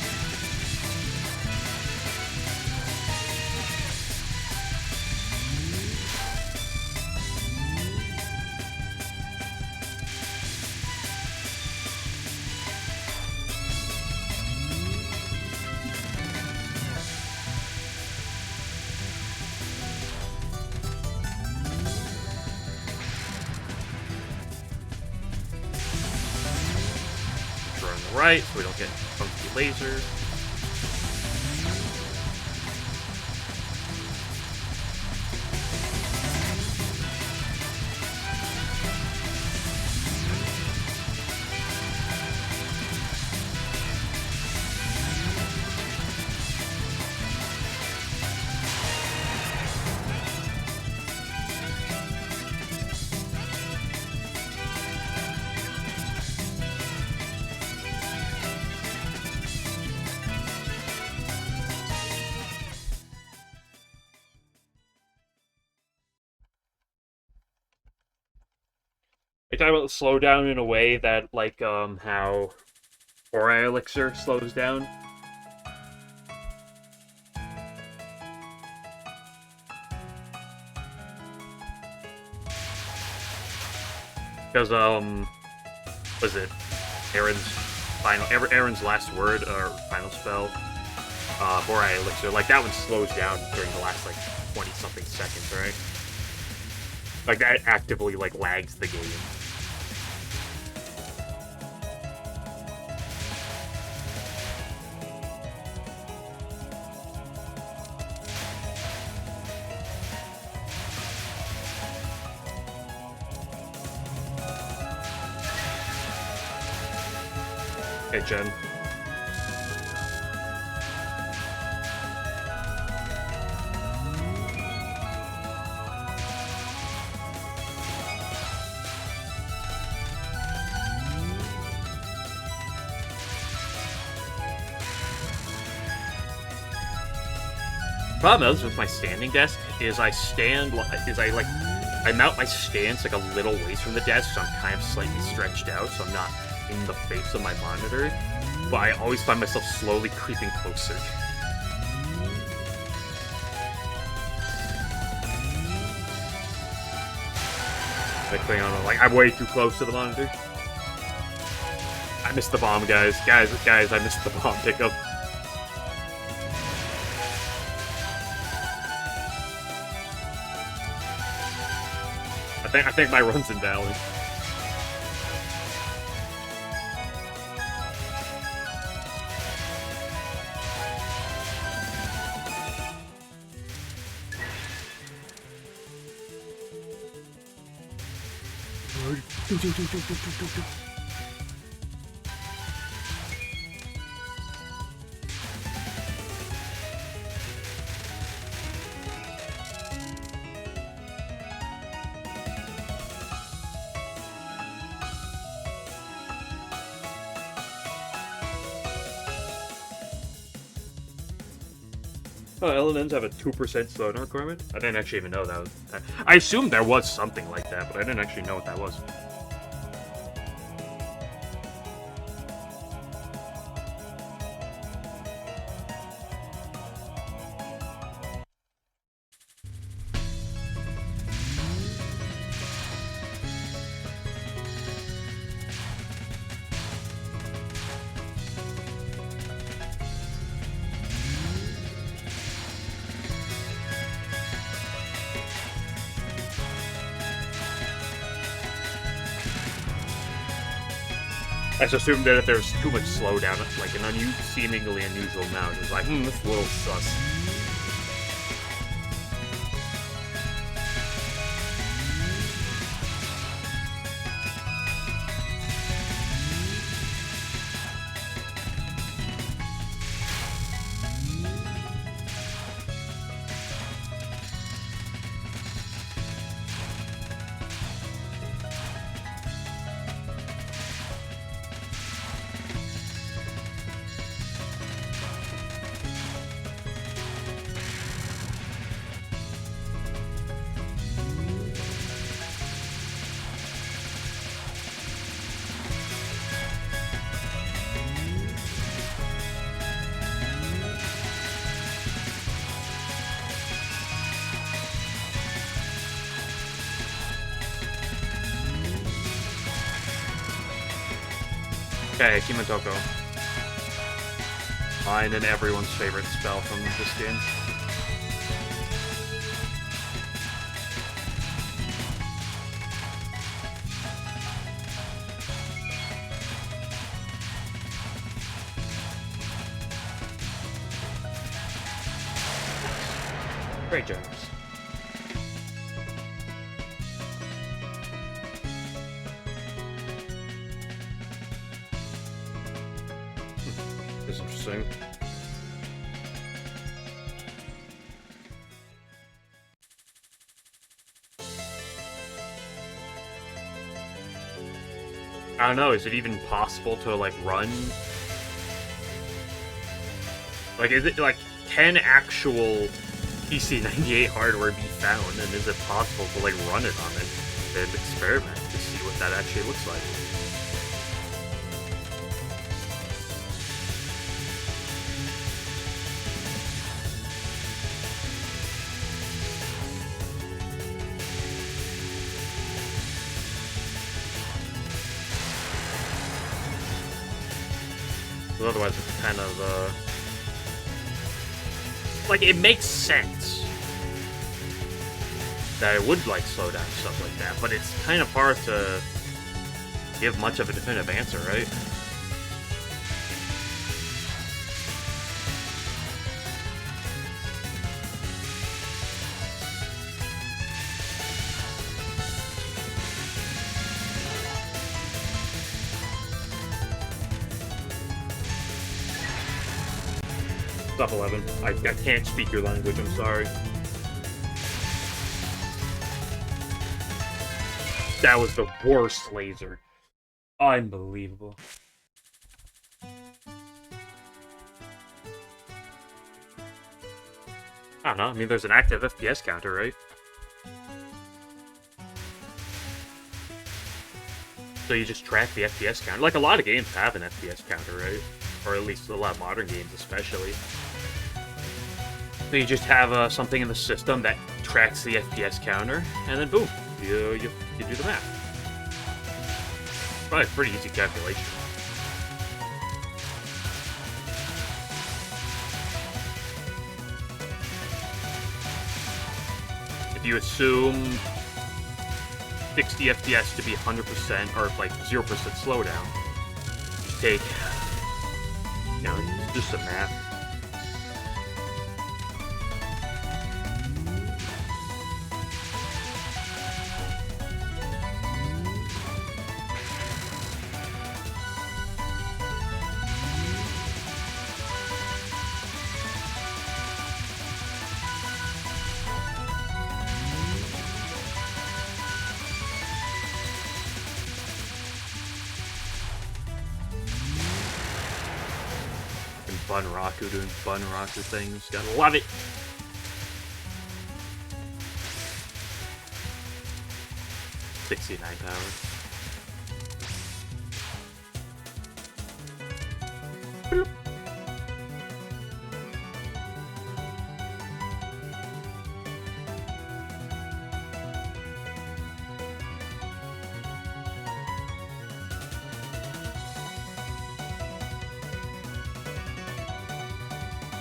Right, so we don't get funky lasers. They talk about slow down in a way that, like, how Aura Elixir slows down. Because, was it Aaron's last word, or final spell? Borai Elixir, like, that one slows down during the last, like, 20-something seconds, right? Like, that actively, like, lags the game. Hey, Jen. Problem is with my standing desk is I mount my stance like a little ways from the desk, so I'm kind of slightly stretched out, so I'm not in the face of my monitor. But I always find myself slowly creeping closer. Like I'm way too close to the monitor. I missed the bomb, guys. Guys, I missed the bomb pickup. I think my run's invalid. Oh, LNNs have a 2% slowdown requirement? I didn't actually even know that was... I assumed there was something like that, but I didn't actually know what that was. I just assumed that if there's too much slowdown, like an seemingly unusual amount, it's like, this is a little sus. Okay, Kimatoko. Mine and everyone's favorite spell from this game. Great generous. That's interesting. I don't know, is it even possible to, like, run? Like, is it, like, can actual PC98 hardware be found, and is it possible to, like, run it on it and experiment to see what that actually looks like? 'Cause otherwise, it's kind of like it makes sense that it would like slow down stuff like that, but it's kind of hard to give much of a definitive answer, right? Stop 11. I can't speak your language, I'm sorry. That was the worst laser. Unbelievable. I don't know, I mean, there's an active FPS counter, right? So you just track the FPS counter. Like, a lot of games have an FPS counter, right? Or at least a lot of modern games, especially. So you just have something in the system that tracks the FPS counter, and then boom, you do the math. Probably a pretty easy calculation. If you assume 60 FPS to be 100% or like 0% slowdown, just take, you know, just some math. Bunraku doing Bunraku things. Gotta love it! $69. Boop.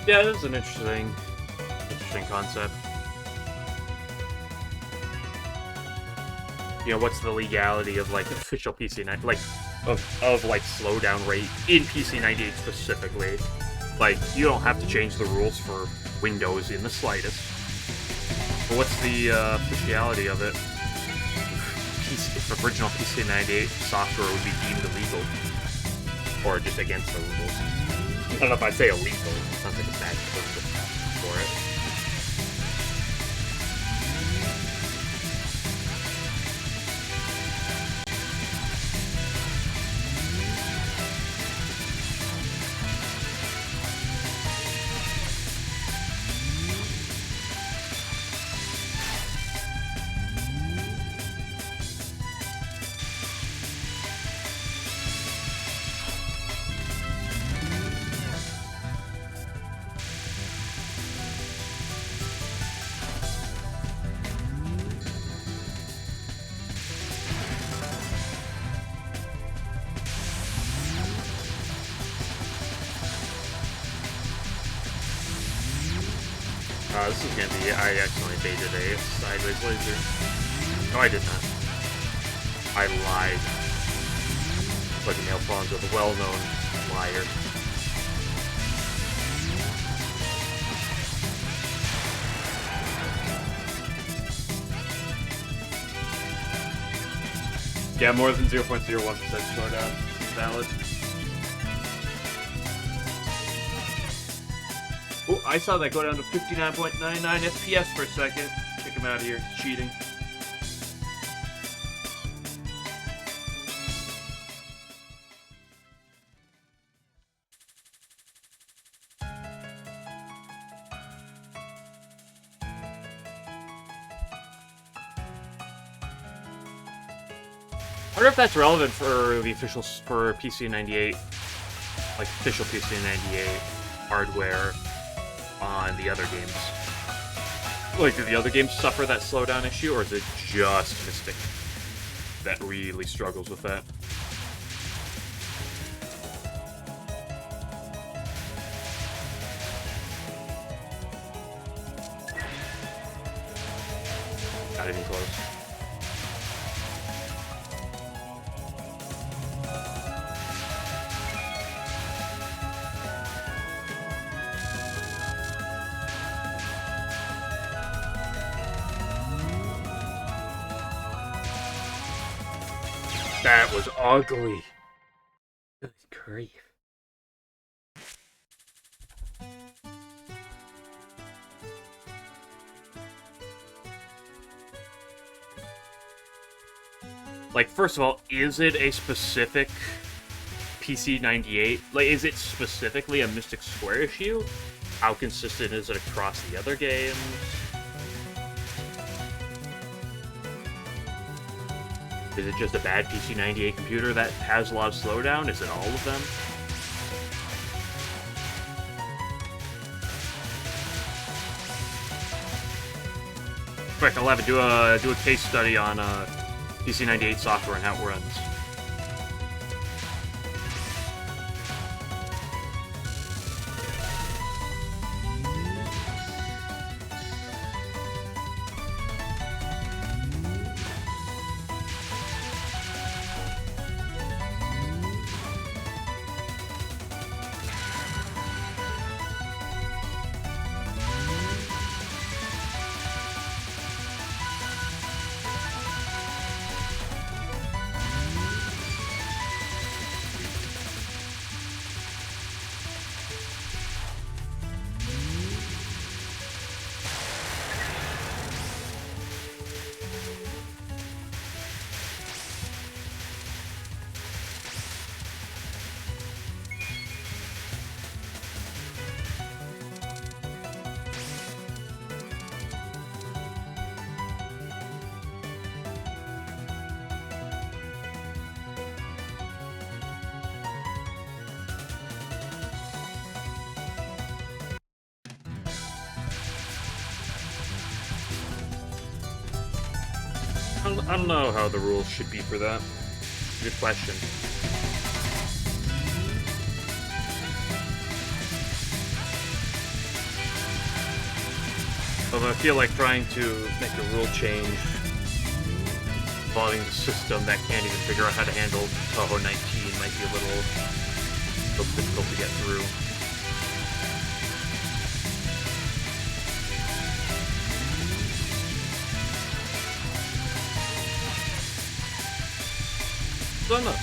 Yeah, this is an interesting concept. You know, what's the legality of like official PC9, like of like slowdown rate in PC98 specifically? Like, you don't have to change the rules for Windows in the slightest. But what's the officiality of it? If original PC98 software would be deemed illegal, or just against the rules. I don't know if I'd say illegal. It sounds like a bad term for it. This is gonna be, I accidentally baited a sideways laser. No, I did not. I lied. Like a nail pawns with a well-known liar. Yeah, more than 0.01% slowdown. Valid. Oh, I saw that go down to 59.99 FPS for a second. Kick him out of here. It's cheating. I wonder if that's relevant for the officials for PC98, like official PC98 hardware on the other games. Like, do the other games suffer that slowdown issue, or is it just Mystic that really struggles with that? Not even close. That was ugly. Good grief. Like, first of all, is it a specific PC98? Like, is it specifically a Mystic Square issue? How consistent is it across the other games? Is it just a bad PC98 computer that has a lot of slowdown? Is it all of them? Quick, 11, do a case study on PC98 software and how it runs. I don't know how the rules should be for that. Good question. Although I feel like trying to make a rule change involving the system that can't even figure out how to handle Touhou 19 might be a little difficult to get through. I don't know.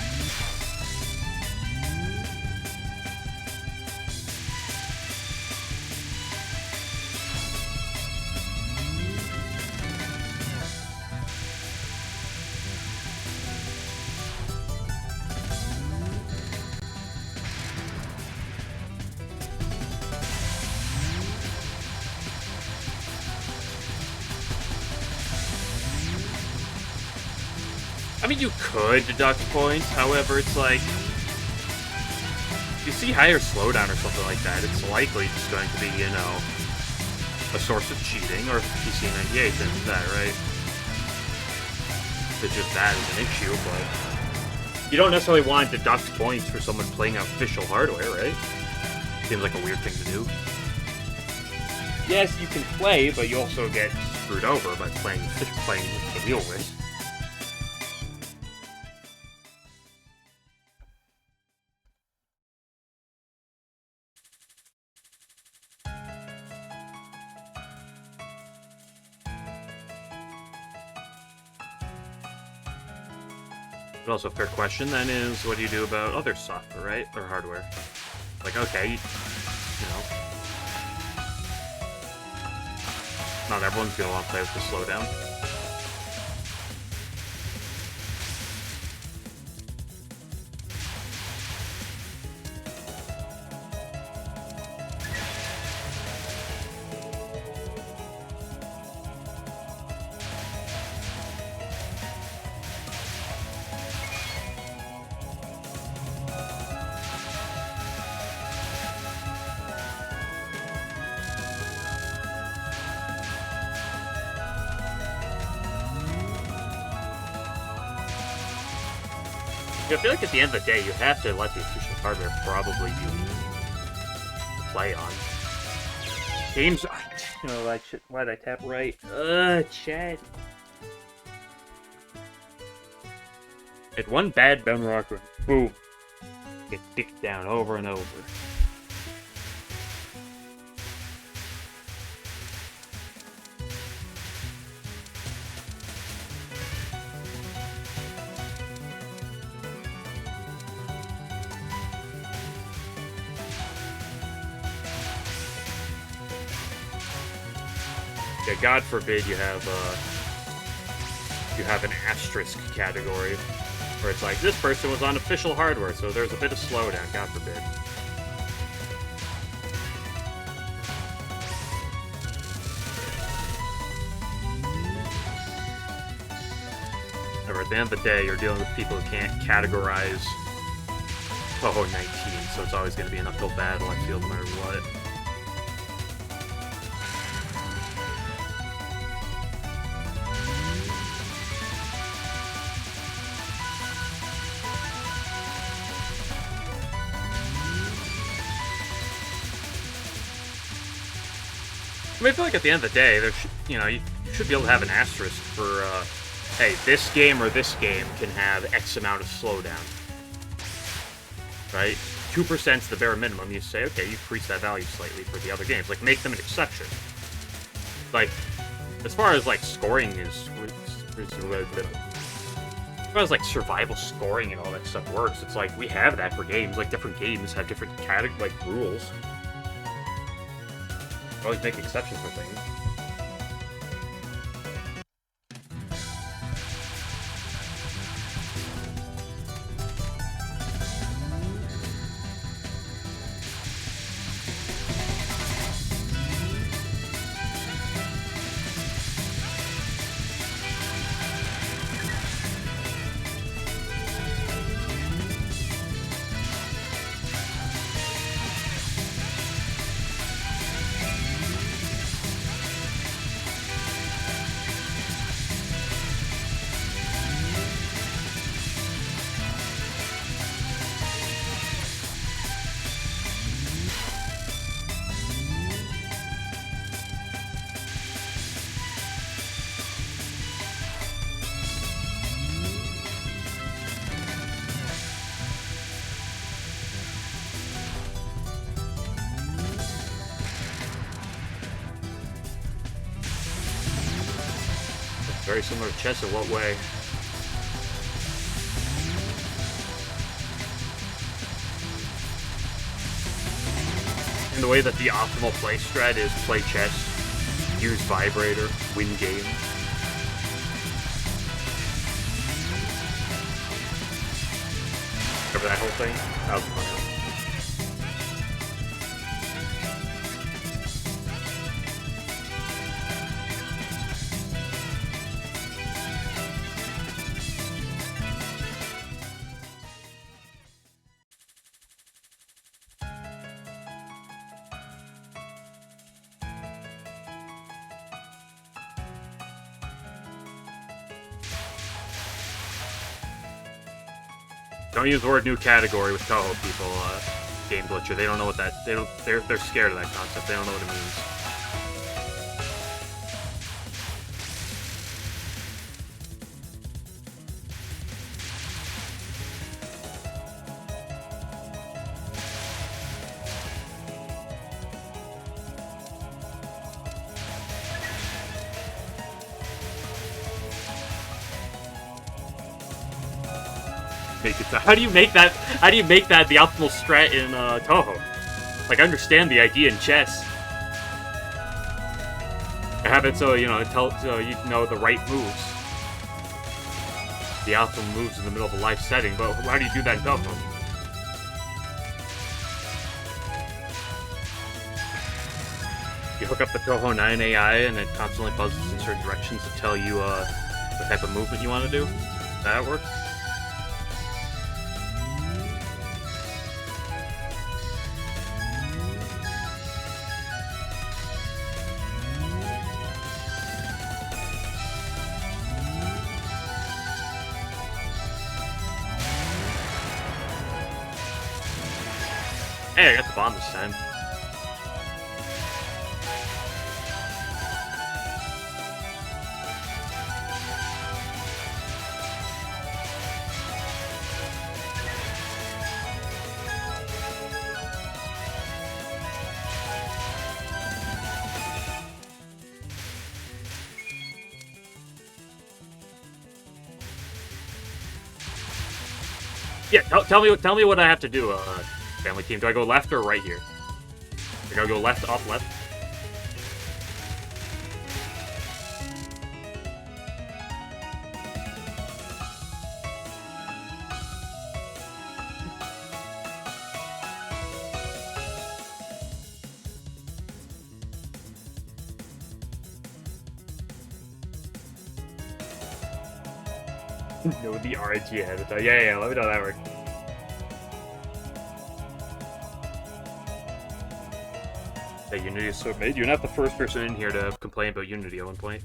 I mean, you could deduct points, however, it's like, if you see higher slowdown or something like that, it's likely just going to be, you know, a source of cheating, or PC98, then that, right? It's just that is an issue, but you don't necessarily want to deduct points for someone playing official hardware, right? Seems like a weird thing to do. Yes, you can play, but you also get screwed over by playing with the real way. But also a fair question then is, what do you do about other software, right? Or hardware? Like, okay, you know, not everyone's gonna want to play with the slowdown. I feel like at the end of the day, you have to let the official hardware probably be to play on. Games, you know, why did I tap right? Chat. Hit one bad Bunraku, boom. Get dicked down over and over. Yeah, God forbid you have an asterisk category where it's like, this person was on official hardware, so there's a bit of slowdown, God forbid. However, at the end of the day, you're dealing with people who can't categorize Touhou 19, so it's always going to be an uphill battle, I feel, no matter what. I mean, I feel like at the end of the day, there you should be able to have an asterisk for, hey, this game or this game can have X amount of slowdown. Right? 2% is the bare minimum. You say, okay, you increase that value slightly for the other games. Like, make them an exception. Like, as far as, like, scoring is... As far as, like, survival scoring and all that stuff works, it's like, we have that for games. Like, different games have different, rules. Always make exceptions for things. Very similar to chess, in what way? In the way that the optimal play strat is play chess, use vibrator, win game. Remember that whole thing? That was fun. Don't use the word new category with Touhou people, Game Glitcher. They don't know what that... They're scared of that concept. They don't know what it means. How do you make that? How do you make that the optimal strat in Touhou? Like, I understand the idea in chess. I have it so you know the right moves, the optimal moves in the middle of a life setting. But how do you do that in Touhou? You hook up the Touhou 9 AI and it constantly buzzes in certain directions to tell you what type of movement you want to do. That works. Hey, I got the bomb this time. Yeah, tell me what I have to do, family team. Do I go left or right here? I gotta go left, up, left. No, the RNG ahead of time. Yeah, let me know that works. Hey, Unity is so made. You're not the first person in here to complain about Unity at one point.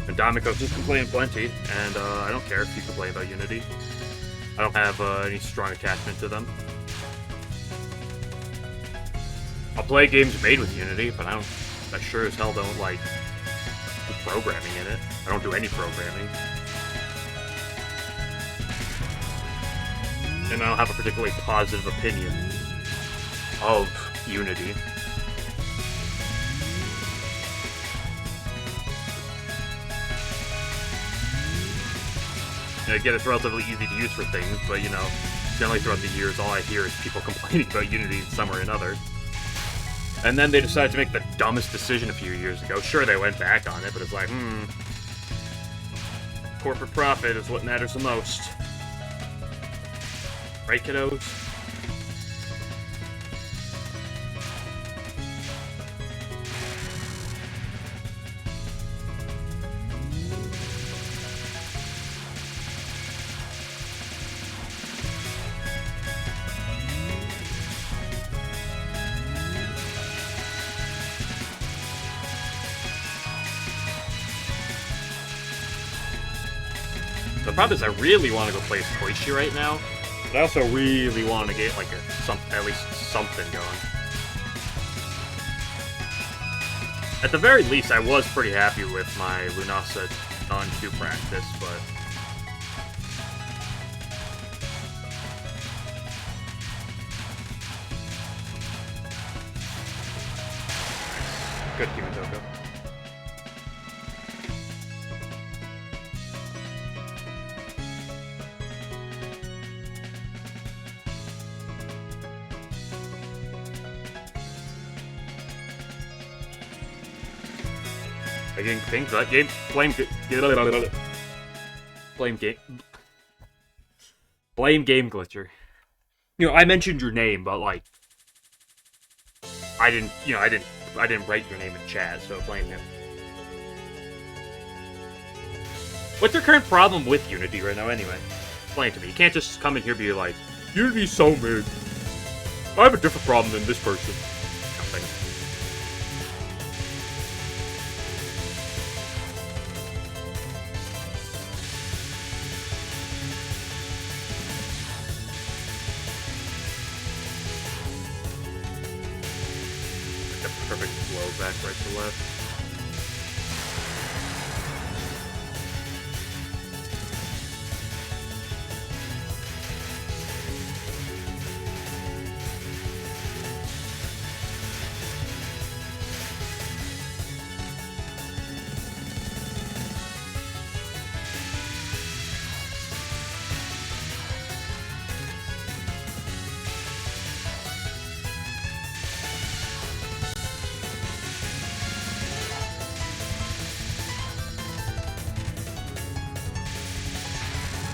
And Domiko's just complaining plenty, and I don't care if you complain about Unity. I don't have any strong attachment to them. I'll play games made with Unity, but I sure as hell don't like do programming in it. I don't do any programming. And I don't have a particularly positive opinion of Unity. And again, it's relatively easy to use for things, but you know, generally throughout the years, all I hear is people complaining about Unity in some or another. And then they decided to make the dumbest decision a few years ago. Sure, they went back on it, but it's like, corporate profit is what matters the most. Right, kiddos? The problem is I really want to go play as Koichi right now. But I also really want to get like at least something going. At the very least, I was pretty happy with my Lunasa non-2 practice, but good Kimitoko. Getting pinged for that game. Blame game glitcher. You know, I mentioned your name, but like, I didn't write your name in chat, so blame him. What's your current problem with Unity right now, anyway? Explain it to me. You can't just come in here and be like, Unity's so mid. I have a different problem than this person. Nothing. Perfect flow back right to left.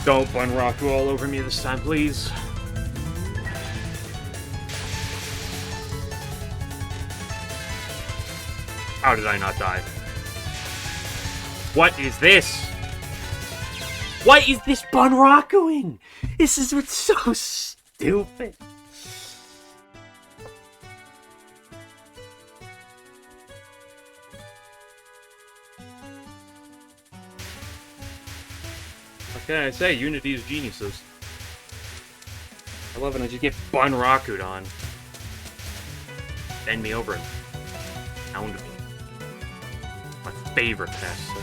Don't Bunraku all over me this time, please. How did I not die? What is this? What is this Bunrakuing? This is what's so stupid. What can I say? Unity is geniuses. I love it when I just get Bunraku'd on. Bend me over and pound me. My favorite test, son.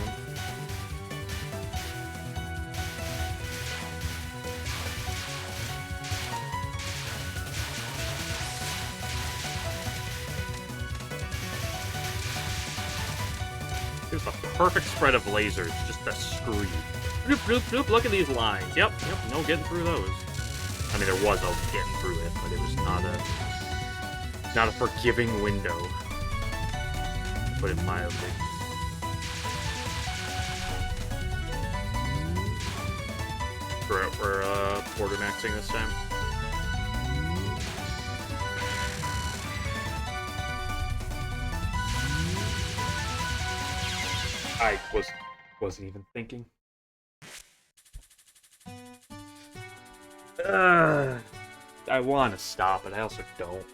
Here's the perfect spread of lasers just to screw you. Bloop, bloop, bloop, look at these lines. Yep, no getting through those. I mean, there was a getting through it, but it was not a forgiving window. To put it mildly. We're border maxing this time. I wasn't even thinking. I want to stop, but I also don't.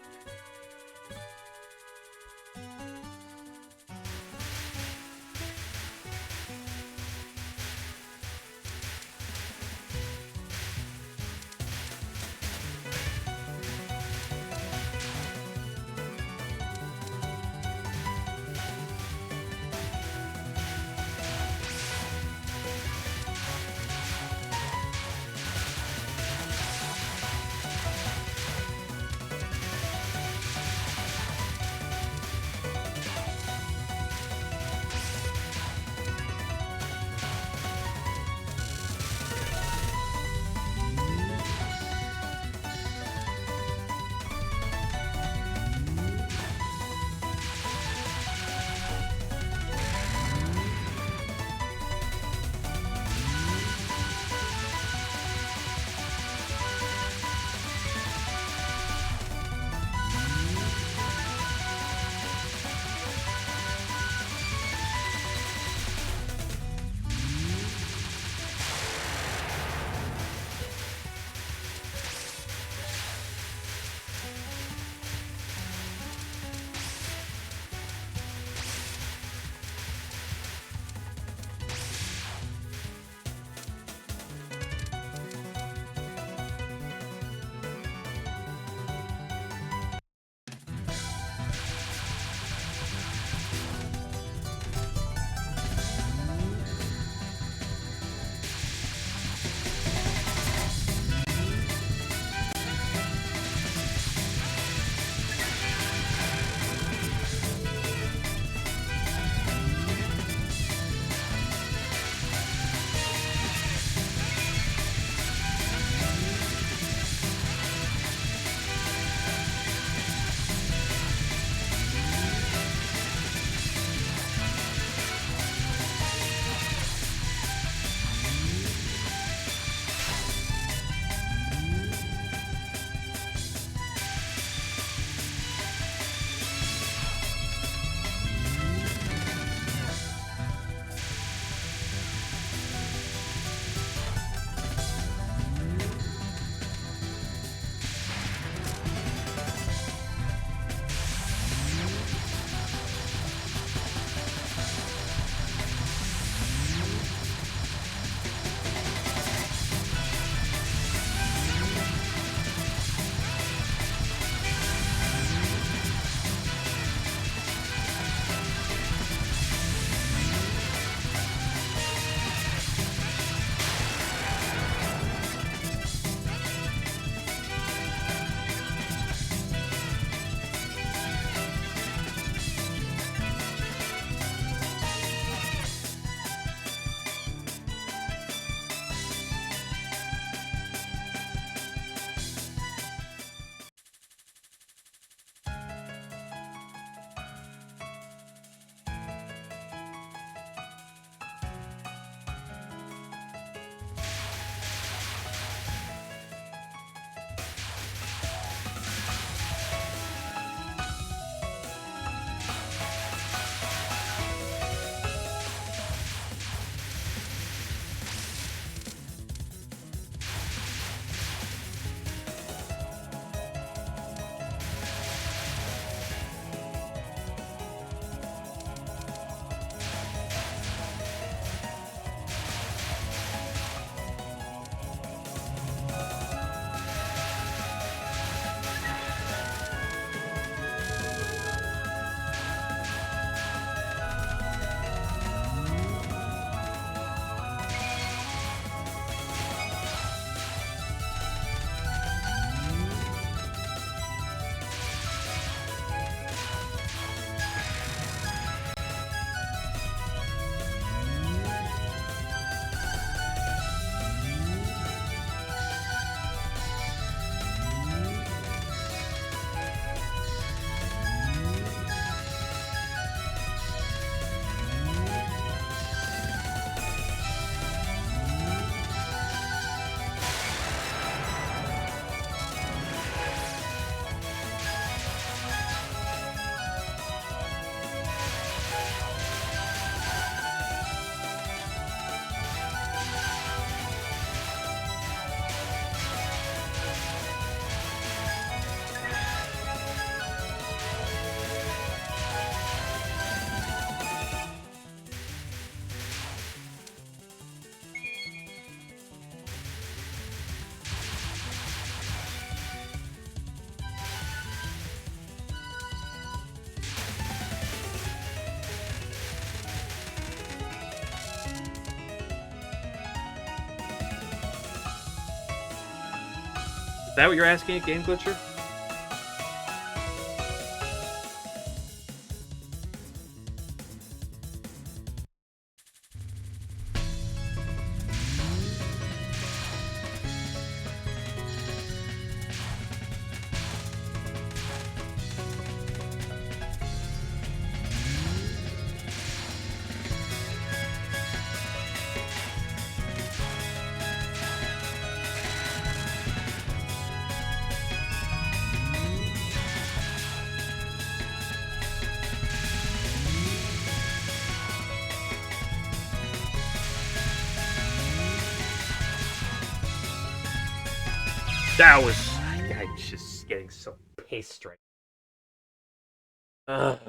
that what you're asking at Game Glitcher? That was... I'm just getting so pissed right now.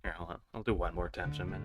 Here, hold on. I'll do one more time in a minute.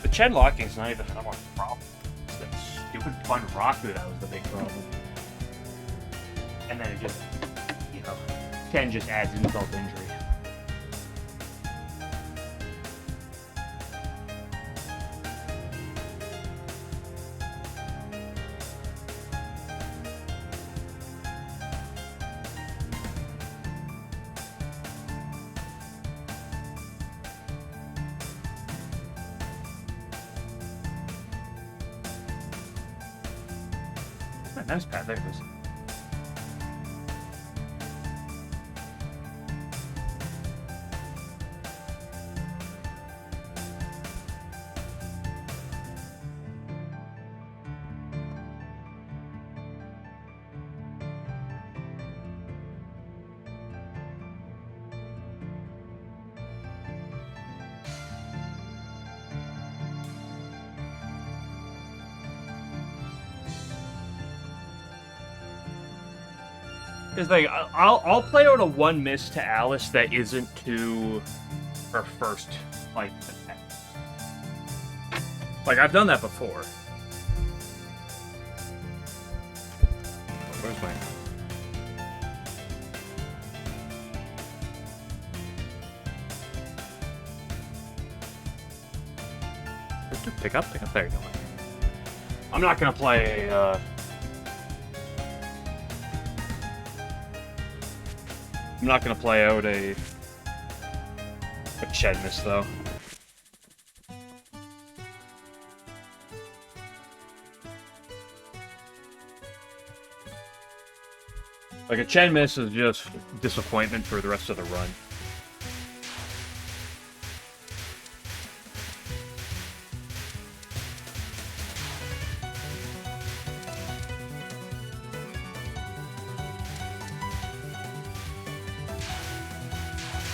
The Chen locking's not even a problem. It's that stupid Bunraku that was the big problem. And then it just, you know, Chen just adds insult to injury. Nice pad, there it is. Is like I'll play out a one miss to Alice that isn't to her first like attack. Like I've done that before. Where's my? Pick up. There you go. I'm not gonna play. I'm not gonna play out a Chen miss though. Like a Chen miss is just disappointment for the rest of the run.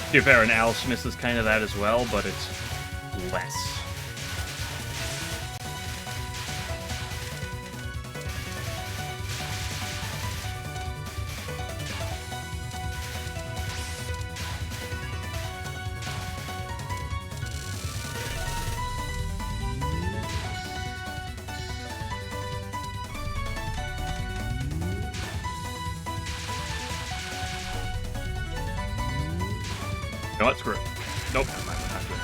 To be fair, an Alice Smith is kind of that as well, but it's less. No, that's screw. Nope, never mind. Not good.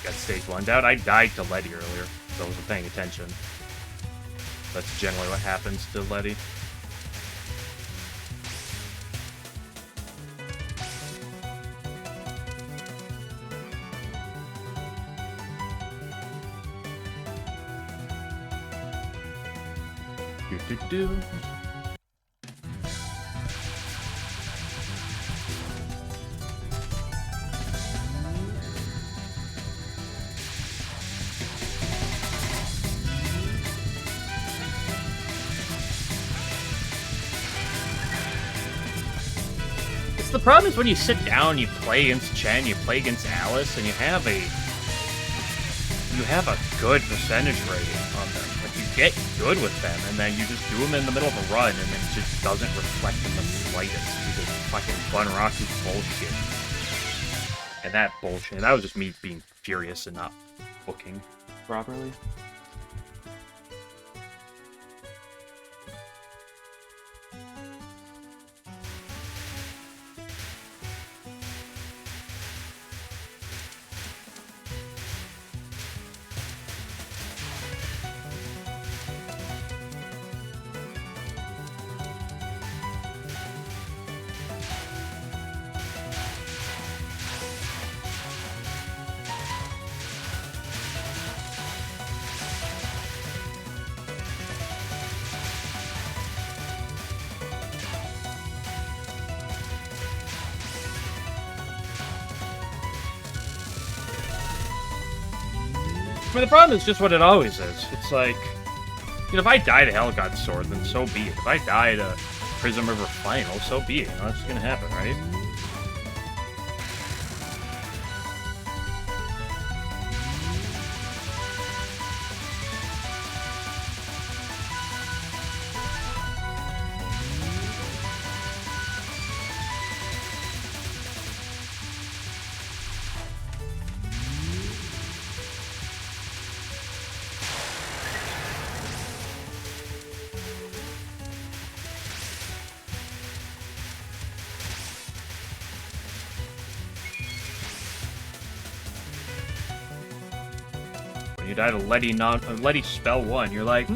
Got stage 1 down. I died to Letty earlier, so I wasn't paying attention. That's generally what happens to Letty. Do. The problem is when you sit down, you play against Chen, you play against Alice, and you have a good percentage rating on them. Like, you get good with them, and then you just do them in the middle of a run, and then it just doesn't reflect in the slightest because fucking Bunraku bullshit. And that bullshit, that was just me being furious and not booking properly. I mean, the problem is just what it always is. It's like, you know, if I die to Hellgod Sword, then so be it. If I die to Prism River Final, so be it. You know, that's just gonna happen, right? You die to Letty spell 1. You're like,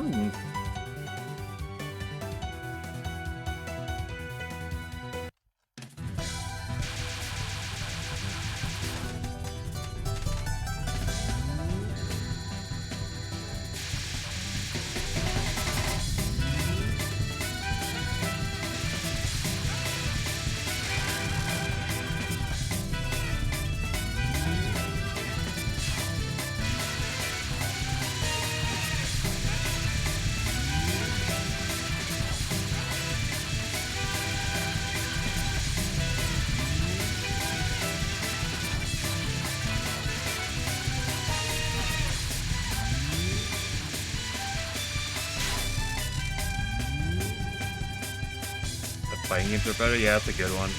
fighting games are better? Yeah, that's a good one.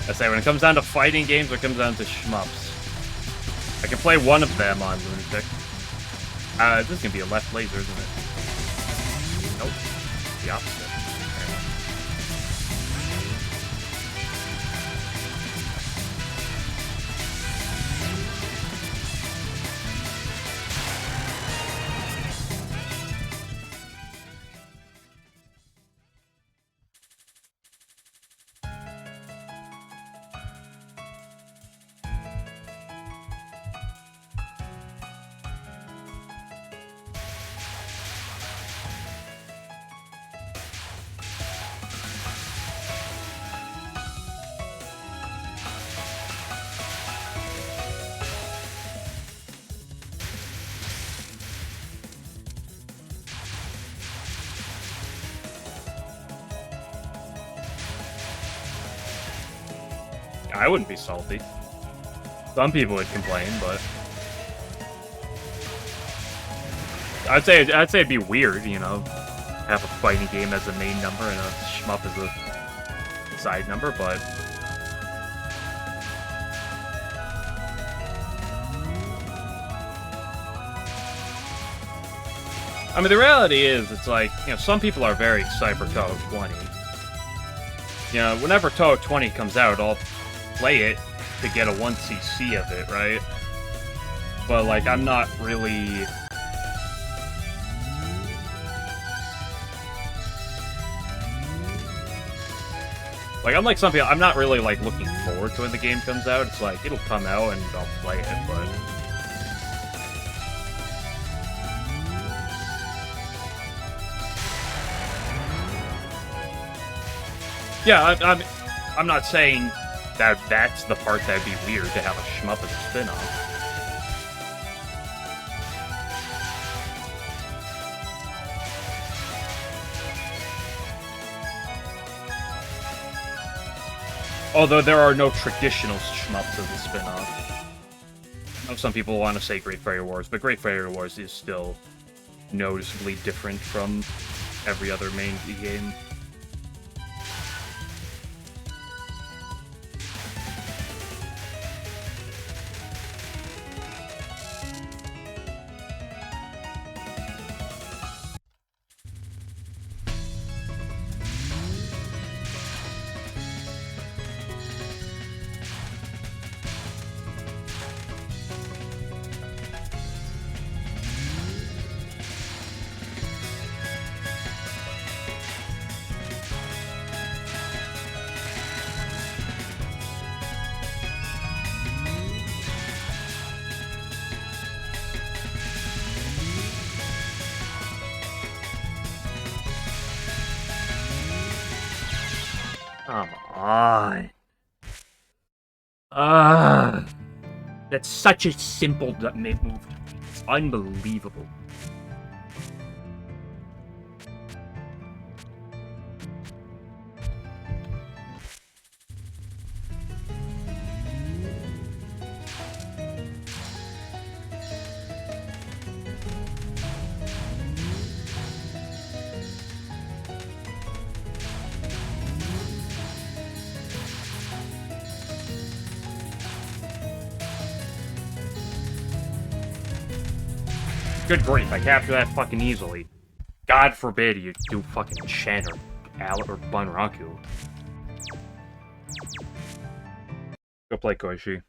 I say, when it comes down to fighting games, or it comes down to shmups, I can play one of them on Lunatic. This is gonna be a left laser, isn't it? Nope. The opposite. I wouldn't be salty. Some people would complain, but I'd say it'd be weird, you know, have a fighting game as a main number and a shmup as a side number, but I mean, the reality is, it's like, you know, some people are very excited for Touhou 20. You know, whenever Touhou 20 comes out, I'll play it to get a 1cc of it, right? But, like, I'm not really... Like, unlike some people, I'm not really, like, looking forward to when the game comes out. It's like, it'll come out and I'll play it, but... Yeah, I'm not saying that that's the part that'd be weird to have a shmup as a spin-off. Although there are no traditional shmups as a spin-off. I know some people want to say Great Fairy Wars, but Great Fairy Wars is still noticeably different from every other main game. Come on. That's such a simple move. It's unbelievable. Good grief, I capture that fucking easily. God forbid you do fucking Shen or Bunraku. Go play Koishi.